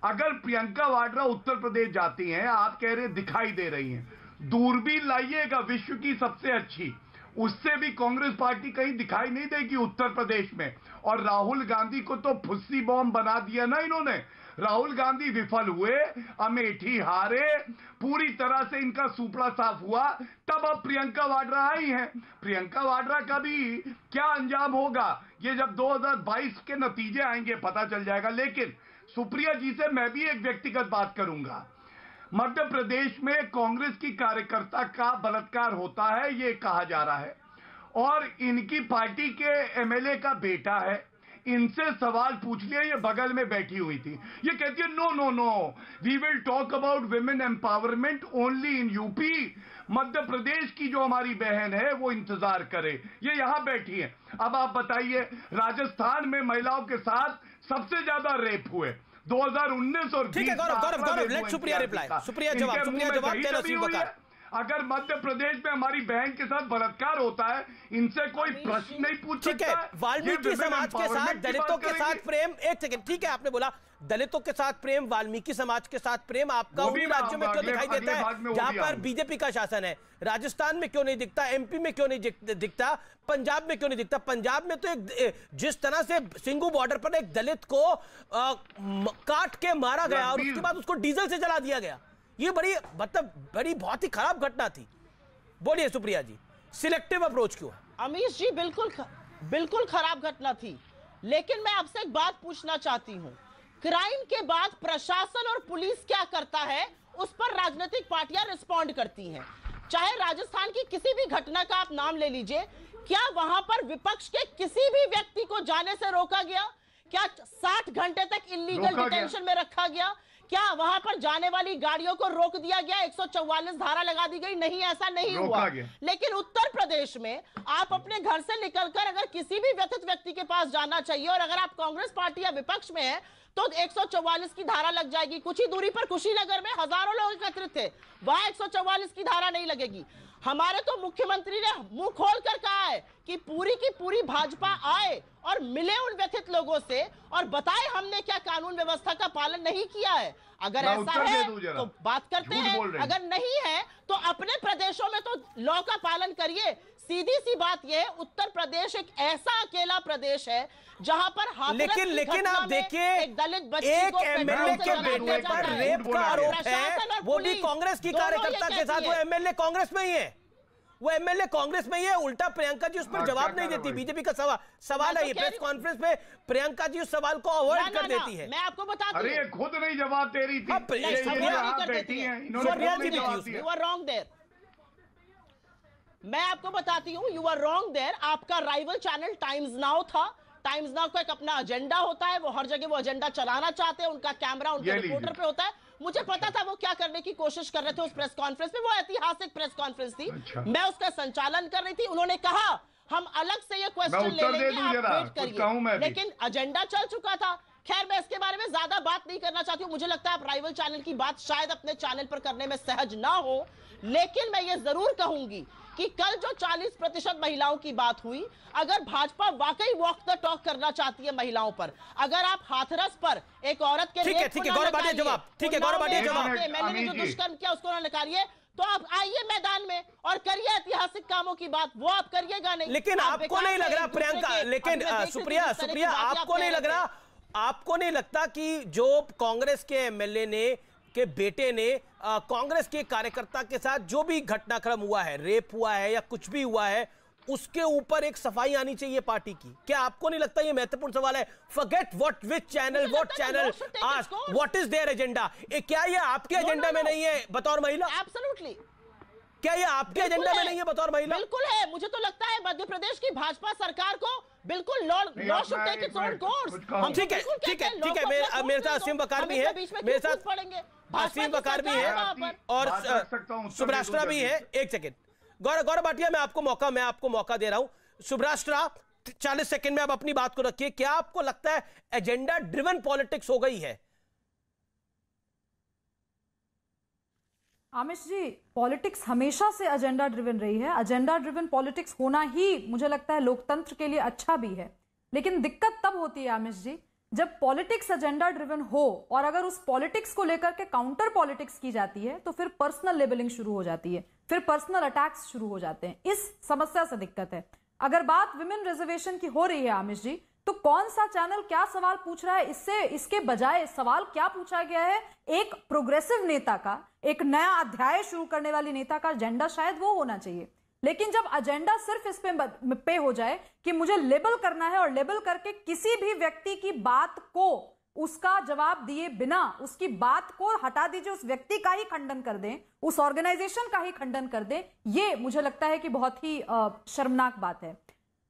अगर प्रियंका वाड्रा उत्तर प्रदेश जाती हैं, आप कह रहे दिखाई दे रही हैं, दूरबीन लाइएगा विश्व की सबसे अच्छी, उससे भी कांग्रेस पार्टी कहीं दिखाई नहीं देगी उत्तर प्रदेश में। और राहुल गांधी को तो फुस्सी बॉम्ब बना दिया ना इन्होंने। राहुल गांधी विफल हुए, अमेठी हारे, पूरी तरह से इनका सुपड़ा साफ हुआ, तब अब प्रियंका वाड्रा आई हैं। प्रियंका वाड्रा का भी क्या अंजाम होगा, ये जब 2022 के नतीजे आएंगे पता चल जाएगा। लेकिन सुप्रिया जी से मैं भी एक व्यक्तिगत बात करूंगा। मध्य प्रदेश में कांग्रेस की कार्यकर्ता का बलात्कार होता है, ये कहा जा रहा है, और इनकी पार्टी के एमएलए का बेटा है, इनसे सवाल पूछ लिया, ये बगल में बैठी हुई थी, ये कहती है no no no, we will talk about women empowerment only in UP. Madhya Pradesh की जो हमारी बहन है वो इंतजार करे, ये यहां बैठी है। अब आप बताइए, राजस्थान में महिलाओं के साथ सबसे ज्यादा रेप हुए 2019 और 20। ठीक है गौरव, लेट सुप्रिया रिप्लाई, सुप्रिया जवाब। अगर मध्य प्रदेश में हमारी बहन के साथ बलात्कार होता है, इनसे कोई प्रश्न नहीं पूछ सकता है। वाल्मीकि समाज के साथ दलितों के साथ प्रेम, एक सेकंड, ठीक है आपने बोला दलितों के साथ प्रेम, वाल्मीकि समाज के साथ प्रेम आपका उन्हीं राज्यों में क्यों दिखाई देता है जहां पर बीजेपी का शासन है? राजस्थान में क्यों नहीं दिखता, एमपी में क्यों नहीं दिखता, पंजाब में क्यों नहीं दिखता? पंजाब में तो एक जिस तरह से सिंघू बॉर्डर पर एक दलित को काट के मारा गया और उसके बाद उसको डीजल से जला दिया गया, ये बड़ी बहुत ही खराब घटना थी। बोलिए सुप्रिया जी, सिलेक्टिव अप्रोच क्यों है? अमीश जी बिल्कुल खराब घटना थी, लेकिन मैं आपसे एक बात पूछना चाहती हूं, क्राइम के बाद प्रशासन और पुलिस क्या करता है उस पर राजनीतिक पार्टियां रिस्पॉन्ड करती हैं। चाहे राजस्थान की किसी भी घटना का आप नाम ले लीजिए, क्या वहां पर विपक्ष के किसी भी व्यक्ति को जाने से रोका गया? क्या 60 घंटे तक इलीगल डिटेंशन में रखा गया? क्या वहां पर जाने वाली गाड़ियों को रोक दिया गया? 144 धारा लगा दी गई? नहीं, ऐसा नहीं हुआ। लेकिन उत्तर प्रदेश में आप अपने घर से निकलकर अगर किसी भी व्यथित व्यक्ति के पास जाना चाहिए और अगर आप कांग्रेस पार्टी या विपक्ष में है तो 144 की धारा लग जाएगी। कुछ ही दूरी पर कुशीनगर में हजारों लोग एकत्रित थे, वहां 144 की धारा नहीं लगेगी। हमारे तो मुख्यमंत्री ने मुंह खोलकर कहा है कि पूरी की पूरी भाजपा आए और मिले उन व्यथित लोगों से और बताए हमने क्या कानून व्यवस्था का पालन नहीं किया है। अगर ऐसा है तो बात करते हैं, अगर नहीं है तो अपने प्रदेशों में तो लॉ का पालन करिए। सीधी सी बात यह है, उत्तर प्रदेश एक ऐसा अकेला प्रदेश है जहां पर लेकिन आप देखिए, एक एमएलए के बेटे पर रेप का आरोप है, वो भी कांग्रेस की कार्यकर्ता के साथ। वो एमएलए कांग्रेस में ही है, वो एमएलए कांग्रेस में ही है। उल्टा प्रियंका जी उस पर जवाब नहीं देती। बीजेपी का सवाल है, प्रेस कॉन्फ्रेंस में प्रियंका जी उस सवाल को अवॉइड कर देती है। मैं आपको बताती हूं, अरे खुद नहीं जवाब दे रही थी। मैं आपको बताती हूं, यू आर रॉन्ग देयर। आपका राइवल चैनल टाइम्स नाउ था। टाइम्स नाउ का एक अपना एजेंडा होता है, वो हर जगह वो एजेंडा चलाना चाहते हैं, उनका कैमरा उनके रिपोर्टर पे होता है। मुझे पता था वो क्या करने की कोशिश कर रहे थे उस प्रेस कॉन्फ्रेंस में। वो ऐतिहासिक प्रेस कॉन्फ्रेंस थी। मैं उसका संचालन कर रही थी। उन्होंने कहा हम अलग से ये क्वेश्चन ले लेंगे, आप वेट करिए, लेकिन एजेंडा चल चुका था। खैर, मैं इसके बारे में ज्यादा बात नहीं करना चाहती हूँ। मुझे लगता है आप राइवल चैनल की बात शायद अपने चैनल पर करने में सहज ना हो, लेकिन मैं ये जरूर कहूंगी कि कल जो 40% महिलाओं की बात हुई, अगर भाजपा वाकई वॉक द टॉक करना चाहती है महिलाओं पर, अगर आप हाथरस पर एक औरत के ठीक है गौरव बाटिया जवाब, ठीक है गौरव बाटिया जवाब, मैंने जो दुष्कर्म किया उसको ना नकारिए, तो आप आइए मैदान में और करिए ऐतिहासिक कामों की बात। वो आप करिएगा नहीं। लेकिन आपको नहीं लग रहा प्रियंका, लेकिन सुप्रिया आपको नहीं लग रहा, आपको नहीं लगता कि जो कांग्रेस के एमएलए ने के बेटे ने कांग्रेस के कार्यकर्ता के साथ जो भी घटनाक्रम हुआ है, रेप हुआ है या कुछ भी हुआ है, उसके ऊपर एक सफाई आनी चाहिए पार्टी की? क्या आपको नहीं लगता ये महत्वपूर्ण सवाल है? Forget what which channel what is their agenda. क्या ये आपके एजेंडा में नहीं है बतौर महिला? एब्सोल्युटली। क्या ये आपके एजेंडा में नहीं है बतौर महिला? बिल्कुल है। मुझे तो लगता है मध्य प्रदेश की भाजपा सरकार को बिल्कुल law should take its own course. ठीक है, मेरे साथ असीम बकार भी है, मेरे साथ असीम बकार भी है और सुभराष्ट्रा भी है। एक सेकंड गौरव भाटिया, मैं आपको मौका दे रहा हूं। सुभराष्ट्रा 40 सेकंड में आप अपनी बात को रखिए। क्या आपको लगता है एजेंडा ड्रिवन पॉलिटिक्स हो गई है? आमिश जी, पॉलिटिक्स हमेशा से एजेंडा ड्रिवन रही है। एजेंडा ड्रिवन पॉलिटिक्स होना ही मुझे लगता है लोकतंत्र के लिए अच्छा भी है, लेकिन दिक्कत तब होती है आमिश जी जब पॉलिटिक्स एजेंडा ड्रिवन हो और अगर उस पॉलिटिक्स को लेकर के काउंटर पॉलिटिक्स की जाती है तो फिर पर्सनल लेबलिंग शुरू हो जाती है, फिर पर्सनल अटैक्स शुरू हो जाते हैं। इस समस्या से दिक्कत है। अगर बात विमेन रिजर्वेशन की हो रही है आमिश जी, तो कौन सा चैनल क्या सवाल पूछ रहा है? इसके बजाय सवाल क्या पूछा गया है? एक प्रोग्रेसिव नेता का, एक नया अध्याय शुरू करने वाली नेता का एजेंडा शायद वो होना चाहिए। लेकिन जब एजेंडा सिर्फ इस पे हो जाए कि मुझे लेबल करना है और लेबल करके किसी भी व्यक्ति की बात को उसका जवाब दिए बिना उसकी बात को हटा दीजिए, उस व्यक्ति का ही खंडन कर दें, उस ऑर्गेनाइजेशन का ही खंडन कर दें, ये मुझे लगता है कि बहुत ही शर्मनाक बात है।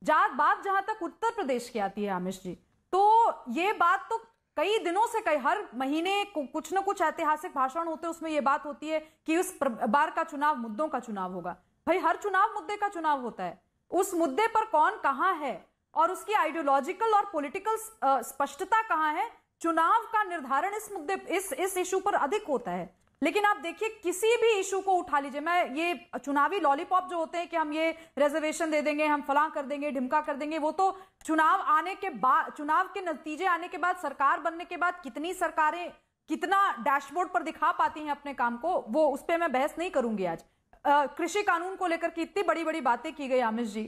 बात जहां तक उत्तर प्रदेश की आती है आमिश जी, तो ये बात तो कई दिनों से हर महीने कुछ ना कुछ ऐतिहासिक भाषण होते हैं, उसमें यह बात होती है कि उस बार का चुनाव मुद्दों का चुनाव होगा। भाई हर चुनाव मुद्दे का चुनाव होता है, उस मुद्दे पर कौन कहां है और उसकी आइडियोलॉजिकल और पॉलिटिकल स्पष्टता कहां है, चुनाव का निर्धारण इस मुद्दे इस इशू पर अधिक होता है। लेकिन आप देखिए किसी भी इशू को उठा लीजिए, मैं ये चुनावी लॉलीपॉप जो होते हैं कि हम ये रिजर्वेशन दे देंगे, हम फलां कर देंगे, ढिमका कर देंगे, वो तो चुनाव आने के बाद, चुनाव के नतीजे आने के बाद, सरकार बनने के बाद कितनी सरकारें कितना डैशबोर्ड पर दिखा पाती हैं अपने काम को, वो उस पर मैं बहस नहीं करूंगी आज। कृषि कानून को लेकर के इतनी बड़ी बड़ी बातें की गई आमिश जी,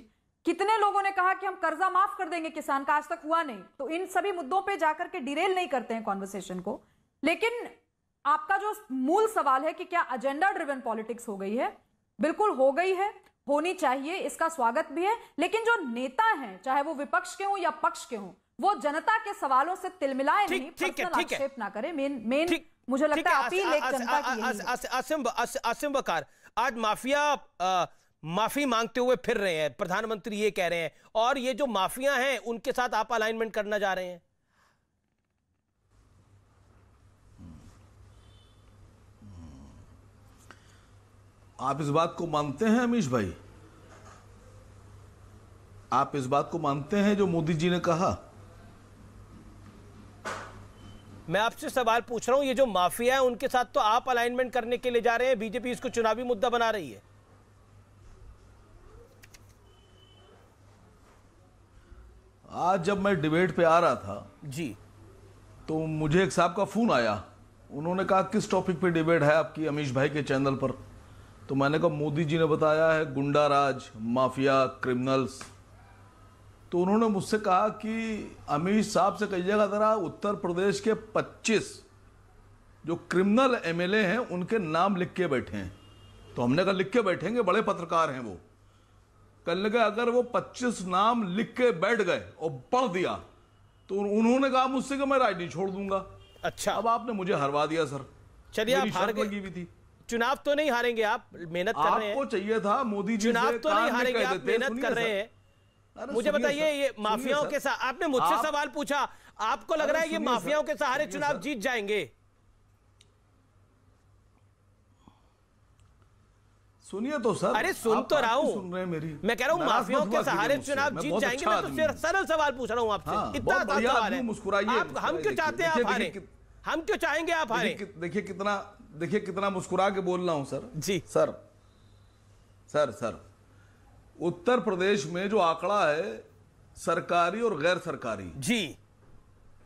कितने लोगों ने कहा कि हम कर्जा माफ कर देंगे किसान का, आज तक हुआ नहीं। तो इन सभी मुद्दों पे जाकर के डिरेल नहीं करते हैं कॉन्वर्सेशन को। लेकिन आपका जो मूल सवाल है कि क्या एजेंडा ड्रिवन पॉलिटिक्स हो गई है, बिल्कुल हो गई है, होनी चाहिए, इसका स्वागत भी है। लेकिन जो नेता हैं, चाहे वो विपक्ष के हों या पक्ष के हों, वो जनता के सवालों से तिलमिलाए नहीं, पर्सनल आक्षेप ना करें। मेन मुझे लगता है अपील एक जनता की। आसिम वकार, आज माफिया माफी मांगते हुए फिर रहे हैं, प्रधानमंत्री ये कह रहे हैं, और ये जो माफिया हैं उनके साथ आप अलाइनमेंट करना जा रहे हैं। आप इस बात को मानते हैं अमीश भाई? आप इस बात को मानते हैं जो मोदी जी ने कहा? मैं आपसे सवाल पूछ रहा हूं, ये जो माफिया है उनके साथ तो आप अलाइनमेंट करने के लिए जा रहे हैं, बीजेपी इसको चुनावी मुद्दा बना रही है। आज जब मैं डिबेट पे आ रहा था जी, तो मुझे एक साहब का फोन आया, उन्होंने कहा किस टॉपिक पे डिबेट है आपकी अमीश भाई के चैनल पर? तो मैंने कहा मोदी जी ने बताया है गुंडा राज, माफिया, क्रिमिनल्स। तो उन्होंने मुझसे कहा कि अमीश साहब से कहिएगा जरा उत्तर प्रदेश के 25 जो क्रिमिनल एमएलए हैं उनके नाम लिख के बैठे हैं। तो हमने कहा लिख के बैठेंगे, बड़े पत्रकार हैं वो। कल लगे अगर वो 25 नाम लिख के बैठ गए और पढ़ दिया तो उन्होंने कहा मुझसे कि मैं राजनीति छोड़ दूंगा। अच्छा, अब आपने मुझे हरवा दिया सर। चलिए आप हार गए भी थी। चुनाव तो नहीं हारेंगे आप, मेहनत कर रहे हैं। आपको चाहिए था मोदी जी चुनाव तो नहीं हारेंगे आप, मेहनत कर रहे हैं। मुझे बताइए, ये माफियाओं के साथ आपने मुझसे सवाल पूछा, आपको लग रहा है ये माफियाओं के सहारे चुनाव जीत जाएंगे? सुनिए तो सर। अरे सुन तो रहा हूं, सुन रहे हैं मेरी। मैं कह रहा हूं माफियाओं के सहारे चुनाव जीत जाएंगे। मैं तो सरल सवाल पूछ रहा हूं आपसे, इतना आसान सवाल है। हम क्यों चाहते हैं आप हारें? हम क्यों चाहेंगे आप हारें? देखिए कितना मुस्कुरा के बोल रहा हूं सर जी। सर उत्तर प्रदेश में जो आंकड़ा है सरकारी और गैर सरकारी जी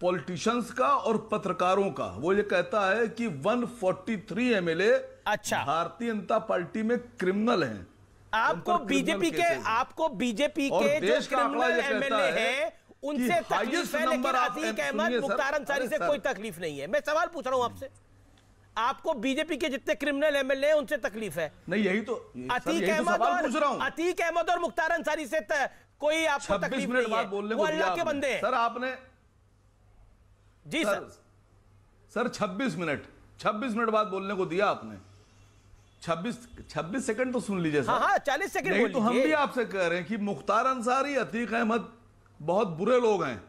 पॉलिटिशियंस का और पत्रकारों का, वो ये कहता है कि 143 एमएलए अच्छा भारतीय जनता पार्टी में क्रिमिनल हैं। आपको बीजेपी के जो क्रिमिनल एमएलए हैं उनसे तकलीफ है, लेकिन अतीक अहमद, मुख्तार अंसारी से कोई तकलीफ नहीं है। मैं सवाल पूछ रहा हूं आपसे, आपको बीजेपी के जितने क्रिमिनल एमएलए हैं उनसे तकलीफ है? नहीं, यही तो अतीक अहमद और मुख्तार अंसारी से कोई आपको तकलीफ नहीं है? वो अल्लाह के बंदे हैं सर। आपने जी सर 26 मिनट बाद बोलने को दिया आपने। 26 सेकंड तो सुन लीजिए सर। हाँ 40 सेकंड नहीं तो हम भी आपसे कह रहे हैं कि मुख्तार अंसारी, अतीक अहमद बहुत बुरे लोग हैं,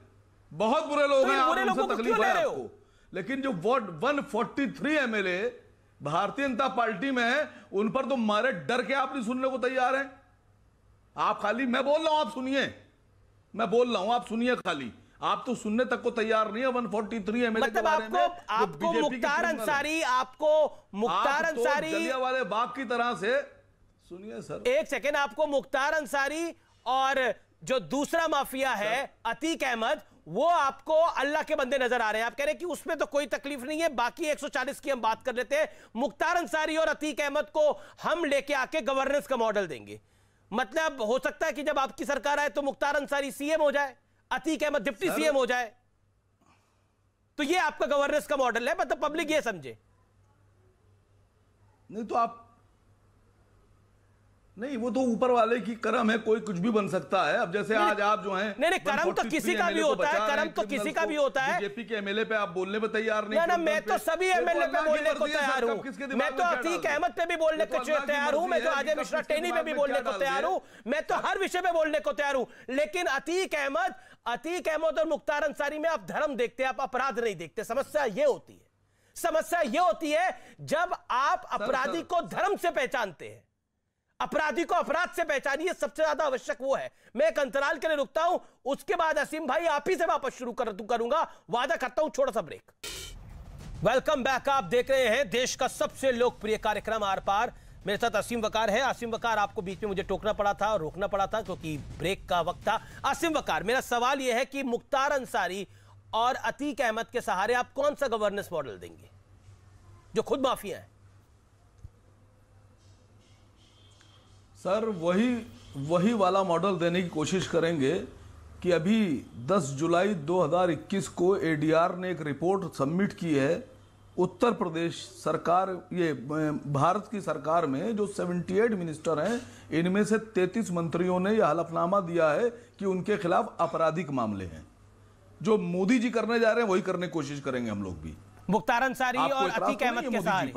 बहुत बुरे लोग हैं। बुरे लोगों को तकलीफ है आपको, लेकिन जो 143 एमएलए भारतीय जनता पार्टी में है उन पर तो मारे डर के आप नहीं सुनने को तैयार हैं। आप खाली, मैं बोल रहा हूं आप सुनिए, मैं बोल रहा हूं आप सुनिए, खाली आप तो सुनने तक को तैयार नहीं है 143 एमएलए के बारे में। आपको मुख्तार अंसारी, जलियांवाले बाग की तरह से सुनिए सर, एक सेकेंड, आपको मुख्तार अंसारी और जो दूसरा माफिया है अतीक अहमद, वो आपको अल्लाह के बंदे नजर आ रहे हैं। आप कह रहे हैं कि उसमें तो कोई तकलीफ नहीं है, बाकी 140 की हम बात कर लेते हैं। मुख्तार अंसारी और अतीक अहमद को हम लेके आके गवर्नेंस का मॉडल देंगे। मतलब हो सकता है कि जब आपकी सरकार आए तो मुख्तार अंसारी सीएम हो जाए, अतीक अहमद डिप्टी सीएम हो जाए। तो ये आपका गवर्नेंस का मॉडल है, मतलब पब्लिक ये समझे। नहीं तो आप नहीं, वो तो ऊपर वाले की करम है, कोई कुछ भी बन सकता है। अब जैसे आज आप जो हैं, नहीं करम तो किसी का भी होता है, करम तो किसी का भी होता है। बीजेपी के एमएलए पे आप बोलने पे तैयार नहीं। ना मैं तो सभी एमएलए पे बोलने को तैयार हूं। मैं तो अतीक अहमद पे भी बोलने को तैयार हूं। मैं तो अजय मिश्रा टेनी पे भी बोलने को तैयार हूं। मैं तो हर विषय पे बोलने को तैयार हूं। लेकिन अतीक अहमद और मुख्तार अंसारी में आप धर्म देखते हैं, आप अपराध नहीं देखते। समस्या ये होती है, समस्या ये होती है जब आप अपराधी को धर्म से पहचानते हैं। अपराधी को अपराध से पहचानिए, सबसे ज्यादा आवश्यक वो है। मैं एक अंतराल के लिए रुकता हूं, उसके बाद असीम भाई आप ही से वापस शुरू करूंगा, वादा करता हूं। छोटा सा ब्रेक। Welcome back. आप देख रहे हैं देश का सबसे लोकप्रिय कार्यक्रम आर पार। मेरे साथ असीम वकार है। असीम वकार, आपको बीच में मुझे टोकना पड़ा था और रोकना पड़ा था क्योंकि ब्रेक का वक्त था। असीम वकार, मेरा सवाल यह है कि मुख्तार अंसारी और अतीक अहमद के सहारे आप कौन सा गवर्नेंस मॉडल देंगे जो खुद माफिया है? सर वही वाला मॉडल देने की कोशिश करेंगे कि अभी 10 जुलाई 2021 को एडीआर ने एक रिपोर्ट सबमिट की है। उत्तर प्रदेश सरकार, ये भारत की सरकार में जो 78 मिनिस्टर हैं, इनमें से 33 मंत्रियों ने यह हलफनामा दिया है कि उनके खिलाफ आपराधिक मामले हैं। जो मोदी जी करने जा रहे हैं वही करने की कोशिश करेंगे हम लोग भी। मुख्तार अंसारी और अतीक अहमद के सहारे।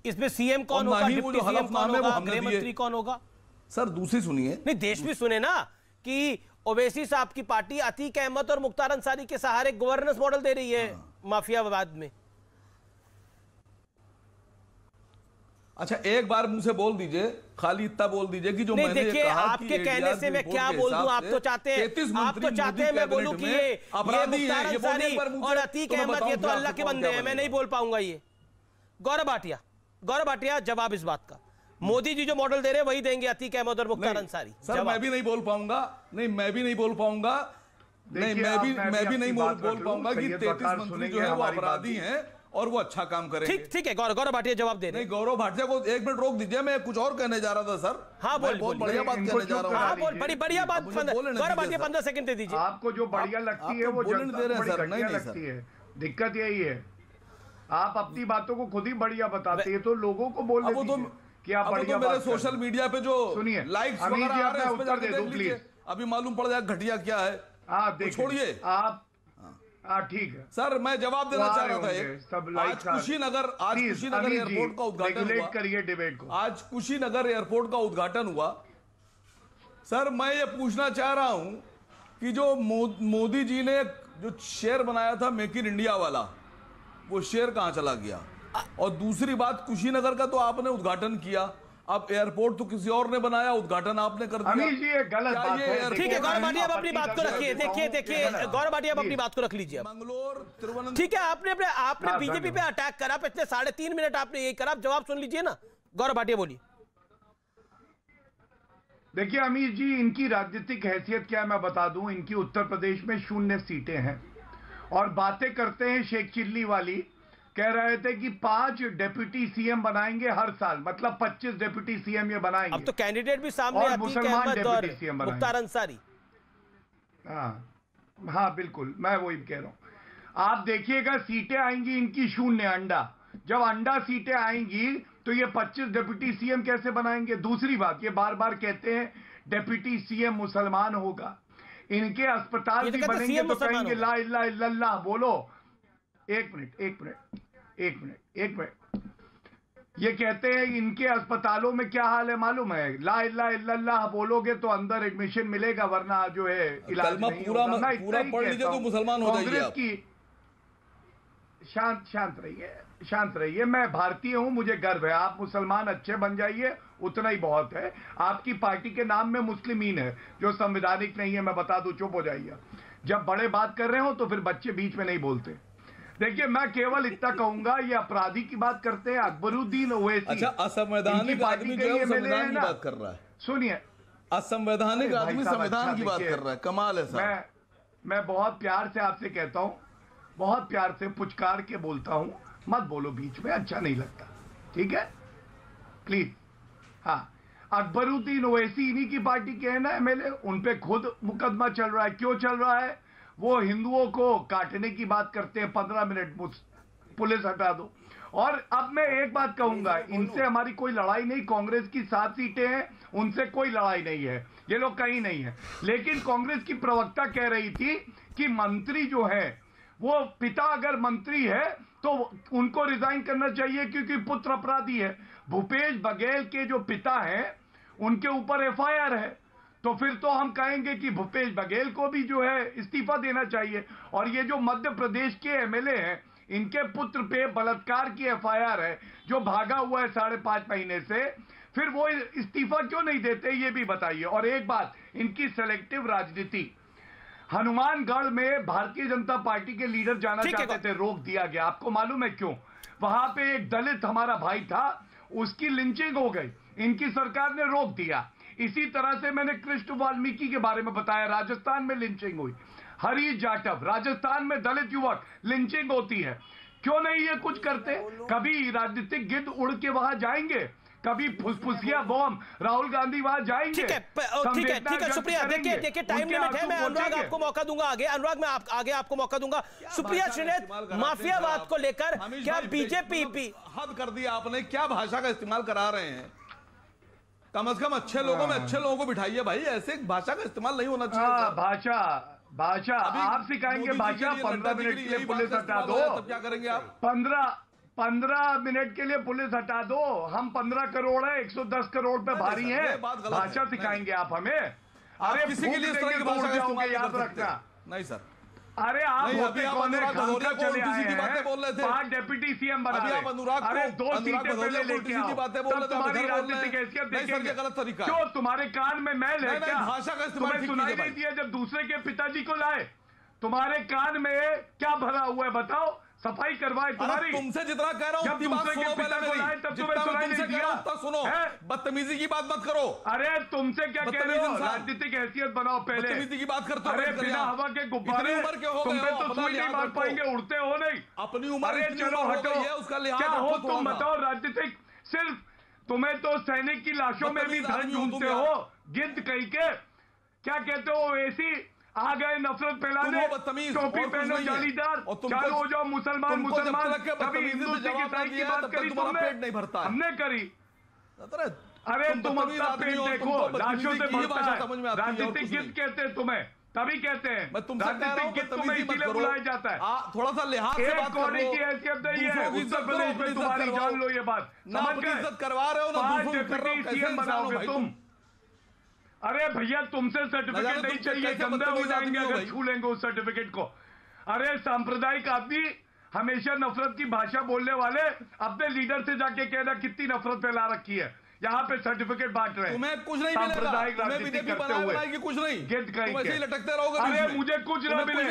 इसमें सीएम कौन होगा, डिप्टी सीएम कौन होगा, गृह मंत्री कौन होगा? सर दूसरी सुनिए, नहीं देश भी सुने ना कि ओवैसी साहब की पार्टी अतीक अहमद और मुख्तार अंसारी के सहारे गवर्नेंस मॉडल दे रही है माफिया विवाद में। अच्छा एक बार मुंह से बोल दीजिए, खाली इतना बोल दीजिए कि जो मैंने देखिए कहा आपके कहने से मैं क्या बोल दूं। आप तो चाहते हैं मैं बोलूं कि ये मुख्तार अंसारी और अतीक अहमद ये तो अल्लाह के बंदे हैं। मैं नहीं बोल पाऊंगा ये। गौरव भाटिया जवाब इस बात का, मोदी जी जो मॉडल दे रहे हैं वही देंगे अतीक अहमद और मुख्तार अंसारी? सर मैं भी नहीं बोल पाऊंगा। नहीं मैं भी नहीं बोल पाऊंगा। नहीं मैं भी नहीं बोल पाऊंगा कि 33 मंत्री जो है वो अपराधी हैं और वो अच्छा काम करेंगे। ठीक है, गौरव भाटिया जवाब दे रहे हैं। नहीं गौरव भाटिया को एक मिनट रोक दीजिए, मैं कुछ और कहने जा रहा था सर। हाँ बोल, बहुत बढ़िया बात कहने जा रहा हूँ। हाँ बोल, बड़ी बढ़िया बात। गौरव भाटिया 15 सेकंड दे दीजिए। आपको जो बढ़िया लगती है वो जनता को बड़ी घटिया लगती है। दिक्कत यही है, आप अपनी बातों को खुद ही बढ़िया बताते हैं तो लोगों को बोलने दीजिए कि आप बढ़िया बात। मेरे सोशल मीडिया पे जो सुनिए लाइक्स वगैरह आ रहे हैं उस पे जाके देख लीजिए, अभी मालूम पड़ जाएगा घटिया क्या है। हाँ छोड़िए आप। ठीक है सर, मैं जवाब देना चाह रहा था आज कुशीनगर एयरपोर्ट का उद्घाटन हुआ। करिए डिबेट को। आज कुशीनगर एयरपोर्ट का उद्घाटन हुआ। सर मैं ये पूछना चाह रहा हूं कि जो मोदी जी ने जो शेयर बनाया था मेक इन इंडिया वाला, वो शेयर कहां चला गया? और दूसरी बात, कुशीनगर का तो आपने उद्घाटन किया, अब एयरपोर्ट तो किसी और ने बनाया, उद्घाटन आपने कर दिया। अमीर जी ये गलत बात है। ठीक है गौरव भाटिया, अपनी बात को रखिए। देखिए गौरव भाटिया, अपनी बात को रख लीजिए। मंगलोर तिरुवनंतपुरम। ठीक है, आपने बीजेपी पे अटैक करा, पिछले 3.5 मिनट आपने यही करा। जवाब सुन लीजिए ना। गौरव भाटिया बोलिए। देखिए अमीर जी, इनकी राजनीतिक हैसियत क्या है मैं बता दूं। इनकी उत्तर प्रदेश में 0 सीटें हैं और बातें करते हैं शेख चिल्ली वाली। कह रहे थे कि 5 डेप्यूटी सीएम बनाएंगे हर साल, मतलब 25 डेप्यूटी सीएम ये बनाएंगे। अब तो कैंडिडेट भी सामने, और मुसलमान डेप्यूटी सीएम बनाएंगे, मुख्तार अंसारी। हाँ बिल्कुल, मैं वही कह रहा हूं। आप देखिएगा सीटें आएंगी इनकी 0 अंडा। जब अंडा सीटें आएंगी तो ये 25 डेप्यूटी सीएम कैसे बनाएंगे? दूसरी बात, ये बार बार कहते हैं डेप्यूटी सीएम मुसलमान होगा। इनके अस्पताल भी बनेंगे तो कहेंगे ला इलाहा इल्लल्लाह बोलो। एक मिनट। ये कहते हैं इनके अस्पतालों में क्या हाल है मालूम है? ला इलाहा इल्लल्लाह बोलोगे तो अंदर एडमिशन मिलेगा, वरना जो है इलाज नहीं होगा। पूरा पढ़ लीजिए तो मुसलमान हो जाइए आप। की शांत रहिए। मैं भारतीय हूं, मुझे गर्व है। आप मुसलमान अच्छे बन जाइए, उतना ही बहुत है। आपकी पार्टी के नाम में मुस्लिमीन है जो संवैधानिक नहीं है, मैं बता दूं। चुप हो जाइए। जब बड़े बात कर रहे हो तो फिर बच्चे बीच में नहीं बोलते। देखिए मैं केवल इतना कहूंगा, ये अपराधी की बात करते हैं अकबरुद्दीन ओवैसी। अच्छा, असंवैधानिक आदमी जो है संविधान की बात कर रहा है। सुनिए, असंवैधानिक आदमी संविधान की बात कर रहा है। कमाल है साहब। मैं बहुत प्यार से आपसे कहता हूं, बहुत प्यार से पुचकार के बोलता हूं, मत बोलो बीच में, अच्छा नहीं लगता। ठीक है, प्लीज। हाँ, अकबरुद्दीन ओवैसी इन्हीं की पार्टी के हैं ना एमएलए, उन पे खुद मुकदमा चल रहा है। क्यों चल रहा है? वो हिंदुओं को काटने की बात करते हैं, 15 मिनट पुलिस हटा दो। और अब मैं एक बात कहूंगा, इनसे हमारी कोई लड़ाई नहीं, कांग्रेस की 7 सीटें हैं, उनसे कोई लड़ाई नहीं है, ये लोग कहीं नहीं है। लेकिन कांग्रेस की प्रवक्ता कह रही थी कि मंत्री जो है वो पिता अगर मंत्री है तो उनको रिजाइन करना चाहिए क्योंकि पुत्र अपराधी है। भूपेश बघेल के जो पिता हैं उनके ऊपर एफआईआर है, तो फिर तो हम कहेंगे कि भूपेश बघेल को भी जो है इस्तीफा देना चाहिए। और ये जो मध्य प्रदेश के एमएलए हैं, इनके पुत्र पे बलात्कार की एफआईआर है, जो भागा हुआ है 5.5 महीने से, फिर वो इस्तीफा क्यों नहीं देते, ये भी बताइए। और एक बात, इनकी सेलेक्टिव राजनीति, हनुमानगढ़ में भारतीय जनता पार्टी के लीडर जाना चाहते थे, रोक दिया गया। आपको मालूम है क्यों? वहां पे एक दलित हमारा भाई था, उसकी लिंचिंग हो गई, इनकी सरकार ने रोक दिया। इसी तरह से मैंने कृष्ण वाल्मीकि के बारे में बताया, राजस्थान में लिंचिंग हुई। हरीश जाटव, राजस्थान में दलित युवक, लिंचिंग होती है। क्यों नहीं ये कुछ करते? कभी राजनीतिक गिद्ध उड़ के वहां जाएंगे, कभी फुसफुसिया बॉम्ब राहुल गांधी वहां जाएंगे। ठीक है सुप्रिया, देखिए टाइम लिमिट है, मैं अनुराग आपको मौका दूंगा आगे, अनुराग मैं आगे आपको मौका दूंगा। सुप्रिया श्रीनेत, माफियावाद को लेकर क्या बीजेपी हद कर दिया आपने, क्या भाषा का इस्तेमाल करा रहे हैं? कम से कम अच्छे लोगों में अच्छे लोगों को बिठाइए भाई, ऐसे भाषा का इस्तेमाल नहीं होना चाहिए। भाषा आप सिखाएंगे भाषा? 15 मिनट के लिए पुलिस हटा दो, तब क्या करेंगे आप? 15 मिनट के लिए पुलिस हटा दो। हम 15 करोड़ है, 110 करोड़ पे भारी है, भाषा सिखाएंगे आप हमें? अरे किसी के लिए इस तरह की भाषा का इस्तेमाल याद रखना। नहीं सर, अरे आप होते कौन है? चले आए हैं, बातें बोल रहे थे, 5 डेप्यूटी सीएम बना रहे। अरे 2 सीटें पहले लेके आओ, तब तुम्हारी राजनीतिक हैसियत देखेंगे। गलत तरीका क्यों तुम्हारे कान में मैल है क्या? भाषा का इस्तेमाल तुम्हें सुनाई नहीं दिया जब दूसरे के पिताजी को लाए? तुम्हारे कान में क्या भरा हुआ है बताओ? सफाई करवाए तुम्हारी। तुमसे जितना कह रहा हूं जब दूसरे के पिता को लाए तब तुम्हें सुनाई नहीं दिया? सुनो, बदतमीजी की बात मत करो। अरे तुमसे क्या कह रहे हो? राजनीतिक हैसियत बनाओ पहले। बदतमीजी की बात करते हो। अरे बिना हवा के गुब्बारे तुम पे तो सुई नहीं मार पाएंगे, उड़ते हो नहीं। अपनी उम्र, अरे चलो हटो, उसका लिहाज क्या हो तुम बताओ? राजनीतिक सिर्फ तुम्हें तो सैनिक की लाशों में भी धन ढूंढते हो, गिद्ध कहीं के। क्या कहते हो? ऐसी आ गए नफरत फैलाने, टोपी पहनो जालीदार, चालू हो जाओ मुसलमान। कभी हिंदू सिख ईसाई की बात करी तुमने? हमने करी। अरे तुम अपना पेट देखो, लाशों से भरता है। राजनीतिक गिद्ध कहते हैं तुम्हें, तभी कहते हैं राजनीतिक गिद्ध, तुम्हें इसीलिए बुलाया जाता है। थोड़ा सा लिहाज से बात करो। की हैसियत नहीं है उत्तर प्रदेश में तुम्हारी, जान लो ये बात। समझ गए? इज्जत करवा रहे हो ना, 5 डेप्यूटी सीएम बनाओगे तुम। अरे भैया तुमसे सर्टिफिकेट नहीं चाहिए, गंदे हो जाएंगे अगर छू लेंगे उस सर्टिफिकेट को। अरे सांप्रदायिक आदमी, हमेशा नफरत की भाषा बोलने वाले, अपने लीडर से जाके कहना कितनी नफरत फैला रखी है, यहाँ पे सर्टिफिकेट बांट रहे हैं। तुम्हें कुछ नहीं मिलेगा, तुम्हें बीजेपी बनाएगी कुछ नहीं, तुम ऐसे ही लटकते रहोगे। अरे मुझे कुछ ना मिले,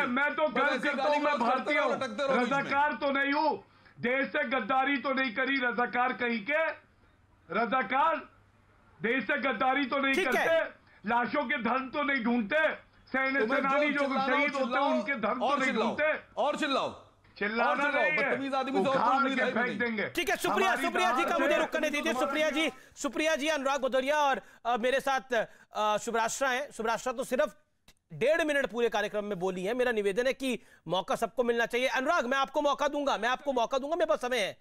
मैं तो गर्व करता हूँ, मैं भारतीय हूँ, रजाकार तो नहीं हूँ, देश से गद्दारी तो नहीं करी। रजाकार कहीं के, रजाकार देश से गद्दारी तो नहीं करते, लाशों के धर्म तो नहीं ढूंढते, सेनानी जो शहीद होते हैं उनके धर्म तो नहीं ढूंढते। और चिल्लाना बदतमीज आदमी से फेंक देंगे। ठीक है, सुप्रिया जी का मुझे रुक करने दीजिए। सुप्रिया जी, अनुराग भदौरिया और मेरे साथ शुभराष्ट्रा हैं। शुभराष्ट्रा तो सिर्फ 1.5 मिनट पूरे कार्यक्रम में बोली है। मेरा निवेदन है कि मौका सबको मिलना चाहिए। अनुराग, मैं आपको मौका दूंगा, मेरे पास समय है।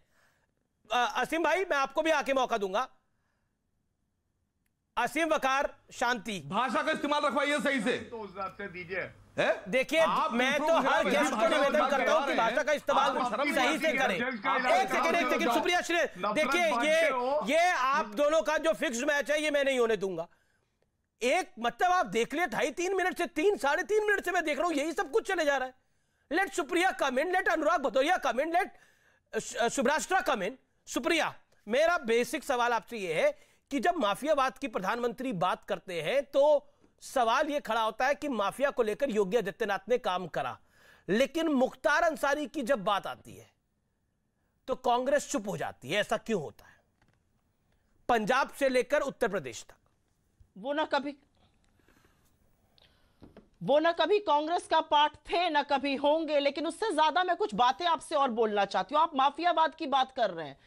असीम भाई, मैं आपको भी आके मौका दूंगा। असीम, वकार, शांति, भाषा का इस्तेमाल रखवाइए सही से। तो उस बात से दीजिए। देखिए, मैं तो हर गेस्ट को निवेदन करता हूं कि भाषा का इस्तेमाल सही से करें। एक सेकंड सुप्रिया श्रीनेत, देखिए ये आप दोनों का जो फिक्स्ड मैच है ये मैं नहीं होने दूंगा। एक मतलब आप देख लिए 2.5-3 मिनट से 3-3.5 मिनट से मैं देख रहा हूं यही सब कुछ चले जा रहा है। लेट सुप्रिया कम इन, लेट अनुराग भदौरिया कम इन, लेट शुभराष्ट्रा कम इन। सुप्रिया, मेरा बेसिक सवाल आपसे ये है कि जब माफियावाद की प्रधानमंत्री बात करते हैं तो सवाल यह खड़ा होता है कि माफिया को लेकर योगी आदित्यनाथ ने काम करा, लेकिन मुख्तार अंसारी की जब बात आती है तो कांग्रेस चुप हो जाती है। ऐसा क्यों होता है? पंजाब से लेकर उत्तर प्रदेश तक वो ना कभी कांग्रेस का पार्ट थे, ना कभी होंगे। लेकिन उससे ज्यादा मैं कुछ बातें आपसे और बोलना चाहती हूं। आप माफियावाद की बात कर रहे हैं,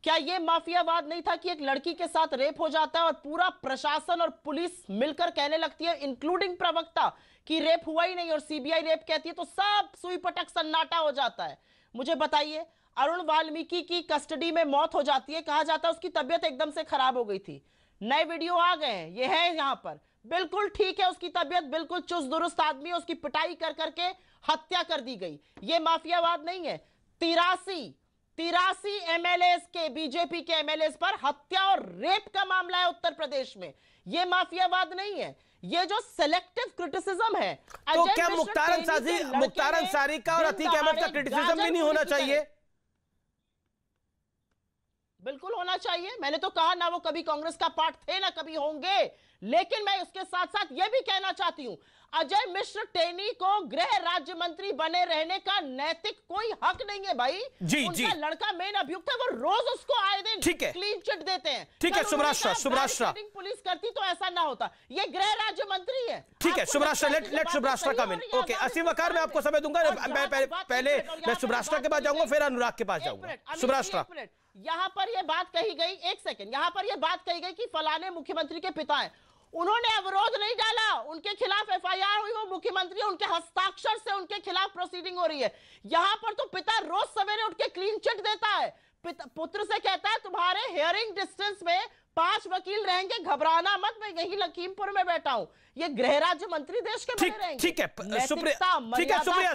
क्या यह माफियावाद नहीं था कि एक लड़की के साथ रेप हो जाता है और पूरा प्रशासन और पुलिस मिलकर कहने लगती है, इंक्लूडिंग प्रवक्ता, कि रेप हुआ ही नहीं, और सीबीआई रेप कहती है तो सब सुई पटक सन्नाटा हो जाता है। मुझे बताइए, अरुण वाल्मीकि की कस्टडी में मौत हो जाती है, कहा जाता है उसकी तबीयत एकदम से खराब हो गई थी। नए वीडियो आ गए हैं, ये है यहां पर, बिल्कुल ठीक है, उसकी तबीयत बिल्कुल चुस्त दुरुस्त आदमी है, उसकी पिटाई कर करके हत्या कर दी गई। ये माफियावाद नहीं है। 83 एमएलए के, बीजेपी के एमएलए पर हत्या और रेप का मामला है उत्तर प्रदेश में। ये माफियावाद नहीं है, ये जो सेलेक्टिव क्रिटिसिज्म है। तो क्या मुख्तार अंसारी का और अतीक अहमद का क्रिटिसिज्म भी नहीं होना चाहिए? बिल्कुल होना चाहिए। मैंने तो कहा ना वो कभी कांग्रेस का पार्ट थे ना कभी होंगे, लेकिन मैं उसके साथ साथ यह भी कहना चाहती हूं, अजय मिश्र टेनी को गृह राज्य मंत्री बने रहने का नैतिक कोई हक नहीं है भाई। उनका लड़का मेन अभियुक्त है, वो रोज उसको आए दिन क्लीन चिट देते हैं। ठीक है सुब्राष्ट्रा पुलिस करती तो ऐसा ना होता। ये गृह राज्य मंत्री है। ठीक है सुब्राष्ट्रा, लेट सुब्राष्ट्रा कम इन। ओके असीम वकार, मैं आपको समय दूंगा। पहले मैं सुब्राष्ट्रा के पास जाऊंगा, फिर अनुराग के पास जाऊंगा। सुब्राष्ट्रा, यहां पर यह बात कही गई, एक सेकंड, यहां पर यह बात कही गई कि फलाने मुख्यमंत्री के पिता हैं, उन्होंने अवरोध नहीं डाला, उनके खिलाफ एफआईआर हुई, वो मुख्यमंत्री, उनके हस्ताक्षर से उनके खिलाफ प्रोसीडिंग हो रही है। यहां पर तो पिता रोज सवेरे उठ के क्लीन चिट देता है, पुत्र से कहता है तुम्हारे हियरिंग डिस्टेंस में 5 वकील रहेंगे, घबराना मत, मैं यही लखीमपुर में बैठा हूं। ये गृह राज्य मंत्री देश के बने रहेंगे। ठीक है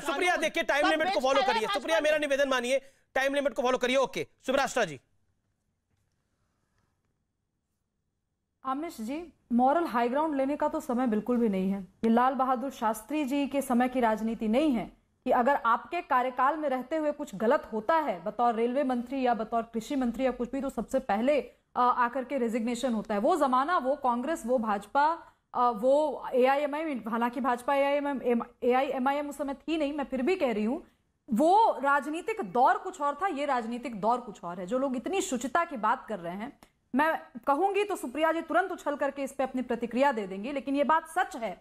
सुप्रिया, देखिए टाइम लिमिट को फॉलो करिए। सुप्रिया, मेरा निवेदन मानिए, टाइम लिमिट को फॉलो करिए। ओके सुब्राष्ट्रा जी। आमिश जी, मॉरल हाई ग्राउंड लेने का तो समय बिल्कुल भी नहीं है। ये लाल बहादुर शास्त्री जी के समय की राजनीति नहीं है कि अगर आपके कार्यकाल में रहते हुए कुछ गलत होता है बतौर रेलवे मंत्री या बतौर कृषि मंत्री या कुछ भी, तो सबसे पहले आकर के रेजिग्नेशन होता है। वो जमाना, वो कांग्रेस, वो भाजपा, वो AIMIM, हालांकि भाजपा AIMIM उस समय थी नहीं, मैं फिर भी कह रही हूं, वो राजनीतिक दौर कुछ और था, ये राजनीतिक दौर कुछ और है। जो लोग इतनी शुचिता की बात कर रहे हैं, मैं कहूंगी तो सुप्रिया जी तुरंत उछल करके इस पे अपनी प्रतिक्रिया दे देंगी, लेकिन ये बात सच है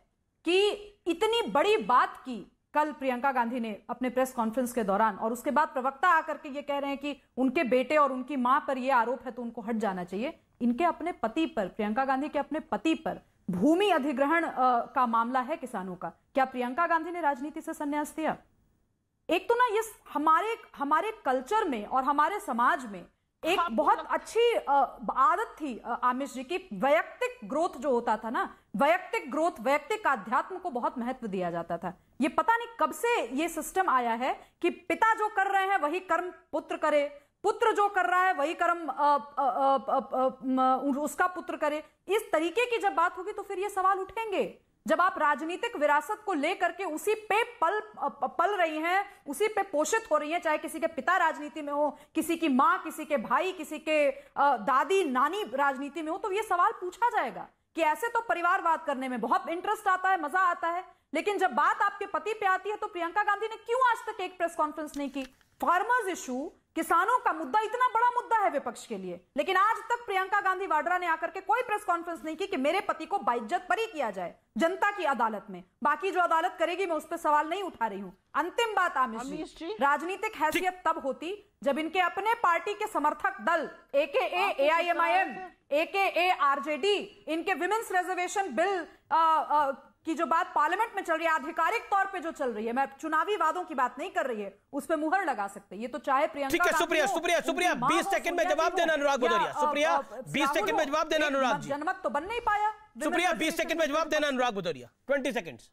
कि इतनी बड़ी बात की कल प्रियंका गांधी ने अपने प्रेस कॉन्फ्रेंस के दौरान, और उसके बाद प्रवक्ता आकर के ये कह रहे हैं कि उनके बेटे और उनकी मां पर ये आरोप है तो उनको हट जाना चाहिए। इनके अपने पति पर, प्रियंका गांधी के अपने पति पर भूमि अधिग्रहण का मामला है किसानों का। क्या प्रियंका गांधी ने राजनीति से संन्यास दिया? एक तो ना ये हमारे कल्चर में और हमारे समाज में एक बहुत अच्छी आदत थी आमिश जी की, वैयक्तिक ग्रोथ जो होता था ना, वैयक्तिक ग्रोथ, वैयक्तिक आध्यात्म को बहुत महत्व दिया जाता था। ये पता नहीं कब से ये सिस्टम आया है कि पिता जो कर रहे हैं वही कर्म पुत्र करे, पुत्र जो कर रहा है वही कर्म उसका पुत्र करे। इस तरीके की जब बात होगी तो फिर ये सवाल उठेंगे। जब आप राजनीतिक विरासत को लेकर के उसी पे पल रही हैं, उसी पे पोषित हो रही हैं, चाहे किसी के पिता राजनीति में हो, किसी की मां, किसी के भाई, किसी के दादी नानी राजनीति में हो, तो ये सवाल पूछा जाएगा कि ऐसे तो परिवारवाद करने में बहुत इंटरेस्ट आता है, मजा आता है, लेकिन जब बात आपके पति पे आती है तो प्रियंका गांधी ने क्यों आज तक एक प्रेस कॉन्फ्रेंस नहीं की? फार्मर्स इशू, किसानों का मुद्दा इतना बड़ा मुद्दा है विपक्ष के लिए, लेकिन आज तक प्रियंका गांधी वाड्रा ने आकर के कोई प्रेस कॉन्फ्रेंस नहीं की कि मेरे पति को बाइज्जत बरी किया जाए जनता की अदालत में। बाकी जो अदालत करेगी मैं उस पर सवाल नहीं उठा रही हूं। अंतिम बात आमिश जी, राजनीतिक हैसियत तब होती जब इनके अपने पार्टी के समर्थक दल AKA AIMIM, AKA RJD, इनके विमेंस रिजर्वेशन बिल की जो बात पार्लियामेंट में चल रही है, आधिकारिक तौर पे जो चल रही है, मैं चुनावी वादों की बात नहीं कर रही है, उस पे मुहर लगा सकते हैं। ये तो चाहे प्रियंका। ठीक है सुप्रिया 20 सेकंड में जवाब देना अनुराग भदौरिया। सुप्रिया 20 सेकंड में जवाब देना अनुराग जी। जनमत तो बन नहीं पाया। सुप्रिया 20 सेकंड में जवाब देना अनुराग भदौरिया। 20 सेकंड्स।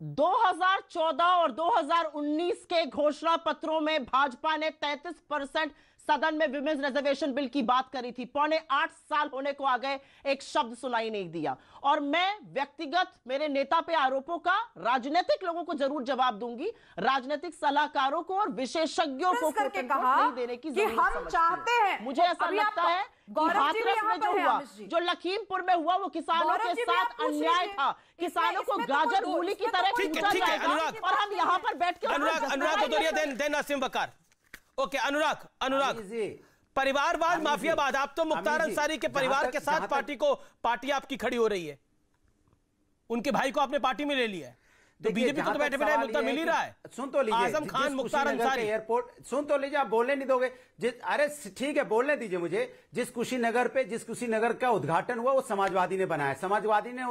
2014 और 2019 के घोषणा पत्रों में भाजपा ने 33% सदन में विमेंस रिजर्वेशन बिल की बात करी थी। 8.25 साल होने को आ गए, एक शब्द सुनाई नहीं दिया। और मैं व्यक्तिगत मेरे नेता पे आरोपों का राजनीतिक लोगों को जरूर जवाब दूंगी, राजनीतिक सलाहकारों को और विशेषज्ञों को करके कहा नहीं देने की जरूरत हम चाहते हैं। मुझे ऐसा लगता है कि हाथरस में जो हुआ, जो लखीमपुर में हुआ, वो किसानों के साथ अन्याय था। किसानों को गाजर मूली की तरह ठीक है अनुराग, और हम यहाँ पर बैठ के अनुराग भदौरिया देन असीम वकार। ओके अनुराग, परिवारवाद, माफियावाद, आप तो मुख्तार अंसारी के परिवार के साथ पार्टी आपकी खड़ी हो रही है, उनके भाई को आपने पार्टी में ले लिया है। तो बीजेपी को तो बैठे बैठे मुद्दा मिल ही रहा है। सुन तो लीजिए, आजम खान, मुख्तार अंसारी एयरपोर्ट, सुन तो लीजिए, आप बोलने नहीं दोगे। अरे ठीक है, बोलने दीजिए मुझे। जिस कुशीनगर का उद्घाटन हुआ वो समाजवादी ने बनाया, समाजवादी ने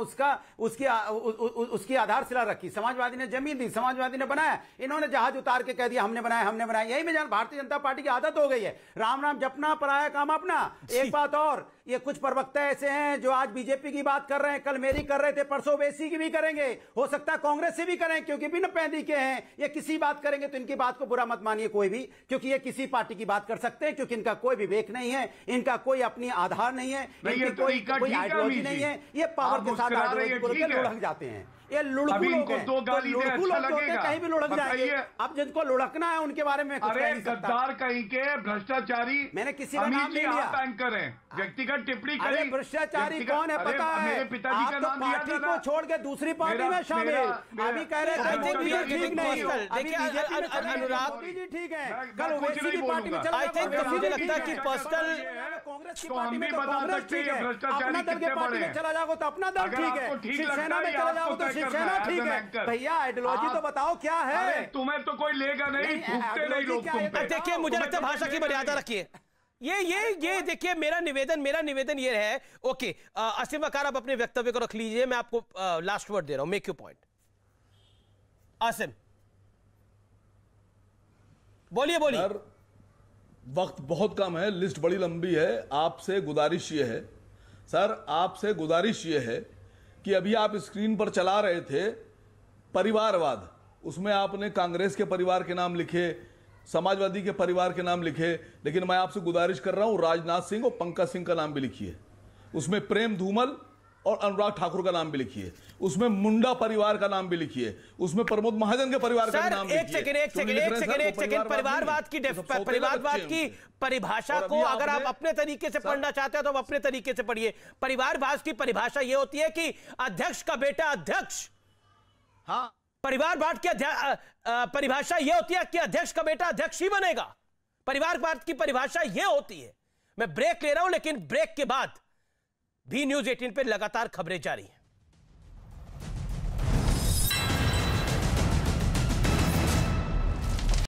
उसकी आधारशिला रखी, समाजवादी ने जमीन दी, समाजवादी ने बनाया। इन्होंने जहाज उतार के कह दिया हमने बनाया। यही में भारतीय जनता पार्टी की आदत हो गई है, राम नाम जपना, पराया काम अपना। एक बात और, ये कुछ प्रवक्ता ऐसे हैं जो आज बीजेपी की बात कर रहे हैं, कल मेरी कर रहे थे, परसों ओवैसी की भी करेंगे, हो सकता है कांग्रेस से भी करें, क्योंकि बिना पैदी के हैं। ये किसी बात करेंगे तो इनकी बात को बुरा मत मानिए कोई भी, क्योंकि ये किसी पार्टी की बात कर सकते हैं, क्योंकि इनका कोई विवेक नहीं है, इनका कोई अपनी आधार नहीं है, इनकी कोई आइडियोलॉजी नहीं है। ये पावर के साथ आइडियोलॉजी को लुढ़क जाते हैं। ये लुढ़कू लोग हैं, दो गाली दे, अच्छा लगेगा, कहीं भी लुढ़क जाएंगे। अब जिनको लुढ़कना है उनके बारे में अरे गद्दार कहीं के, भ्रष्टाचारी, मैंने किसी का नाम नहीं लिया, एंकर हैं, व्यक्तिगत टिप्पणी करी। अरे भ्रष्टाचारी कौन है पता है? मेरे पिताजी का नाम लिया पार्टी को छोड़ के दूसरी पार्टी में शामिल। अभी कह रहे थे ठीक नहीं, अनुराग जी ठीक है, कल ओवैसी की पार्टी में चला गया। मुझे लगता है कि पर्सनल कांग्रेस की पार्टी में कांग्रेस ठीक है, अपना दल के पार्टी में चला जाओ तो अपना दल ठीक है, शिवसेना में चला जाओ तो शिवसेना ठीक है। भैया आइडियोलॉजी तो बताओ क्या है? तुम्हें तो कोई लेगा नहीं, थूकते नहीं लोग तुम पे। देखिए, मुझे लगता है भाषा की मर्यादा रखिए। ये देखिए, मेरा निवेदन ये है। ओके, असीम वकार, आप अपने वक्तव्य को रख लीजिए, मैं आपको लास्ट वर्ड दे रहा हूं, मेक योर पॉइंट। आसिम बोलिए। सर, वक्त बहुत कम है, लिस्ट बड़ी लंबी है। आपसे गुजारिश ये है सर, आपसे गुजारिश ये है कि अभी आप स्क्रीन पर चला रहे थे परिवारवाद, उसमें आपने कांग्रेस के परिवार के नाम लिखे, समाजवादी के परिवार के नाम लिखे, लेकिन मैं आपसे गुजारिश कर रहा हूं राजनाथ सिंह और पंकज सिंह का नाम भी लिखिए, उसमें प्रेम धूमल और अनुराग ठाकुर का नाम भी लिखिए, उसमें मुंडा परिवार का नाम भी लिखिए, उसमें प्रमोद महाजन के परिवार का नाम लिखिए। एक सेकंड, परिवारवाद की परिभाषा को अगर आप अपने तरीके से पढ़ना चाहते हैं तो आप अपने तरीके से पढ़िए। परिवारवाद की परिभाषा यह होती है कि अध्यक्ष का बेटा अध्यक्ष। हाँ, परिवारवाद की परिभाषा यह होती है कि अध्यक्ष का बेटा अध्यक्ष ही बनेगा। परिवारवाद की परिभाषा यह होती है। मैं ब्रेक ले रहा हूं, लेकिन ब्रेक के बाद भी न्यूज़ 18 पे लगातार खबरें जारी हैं।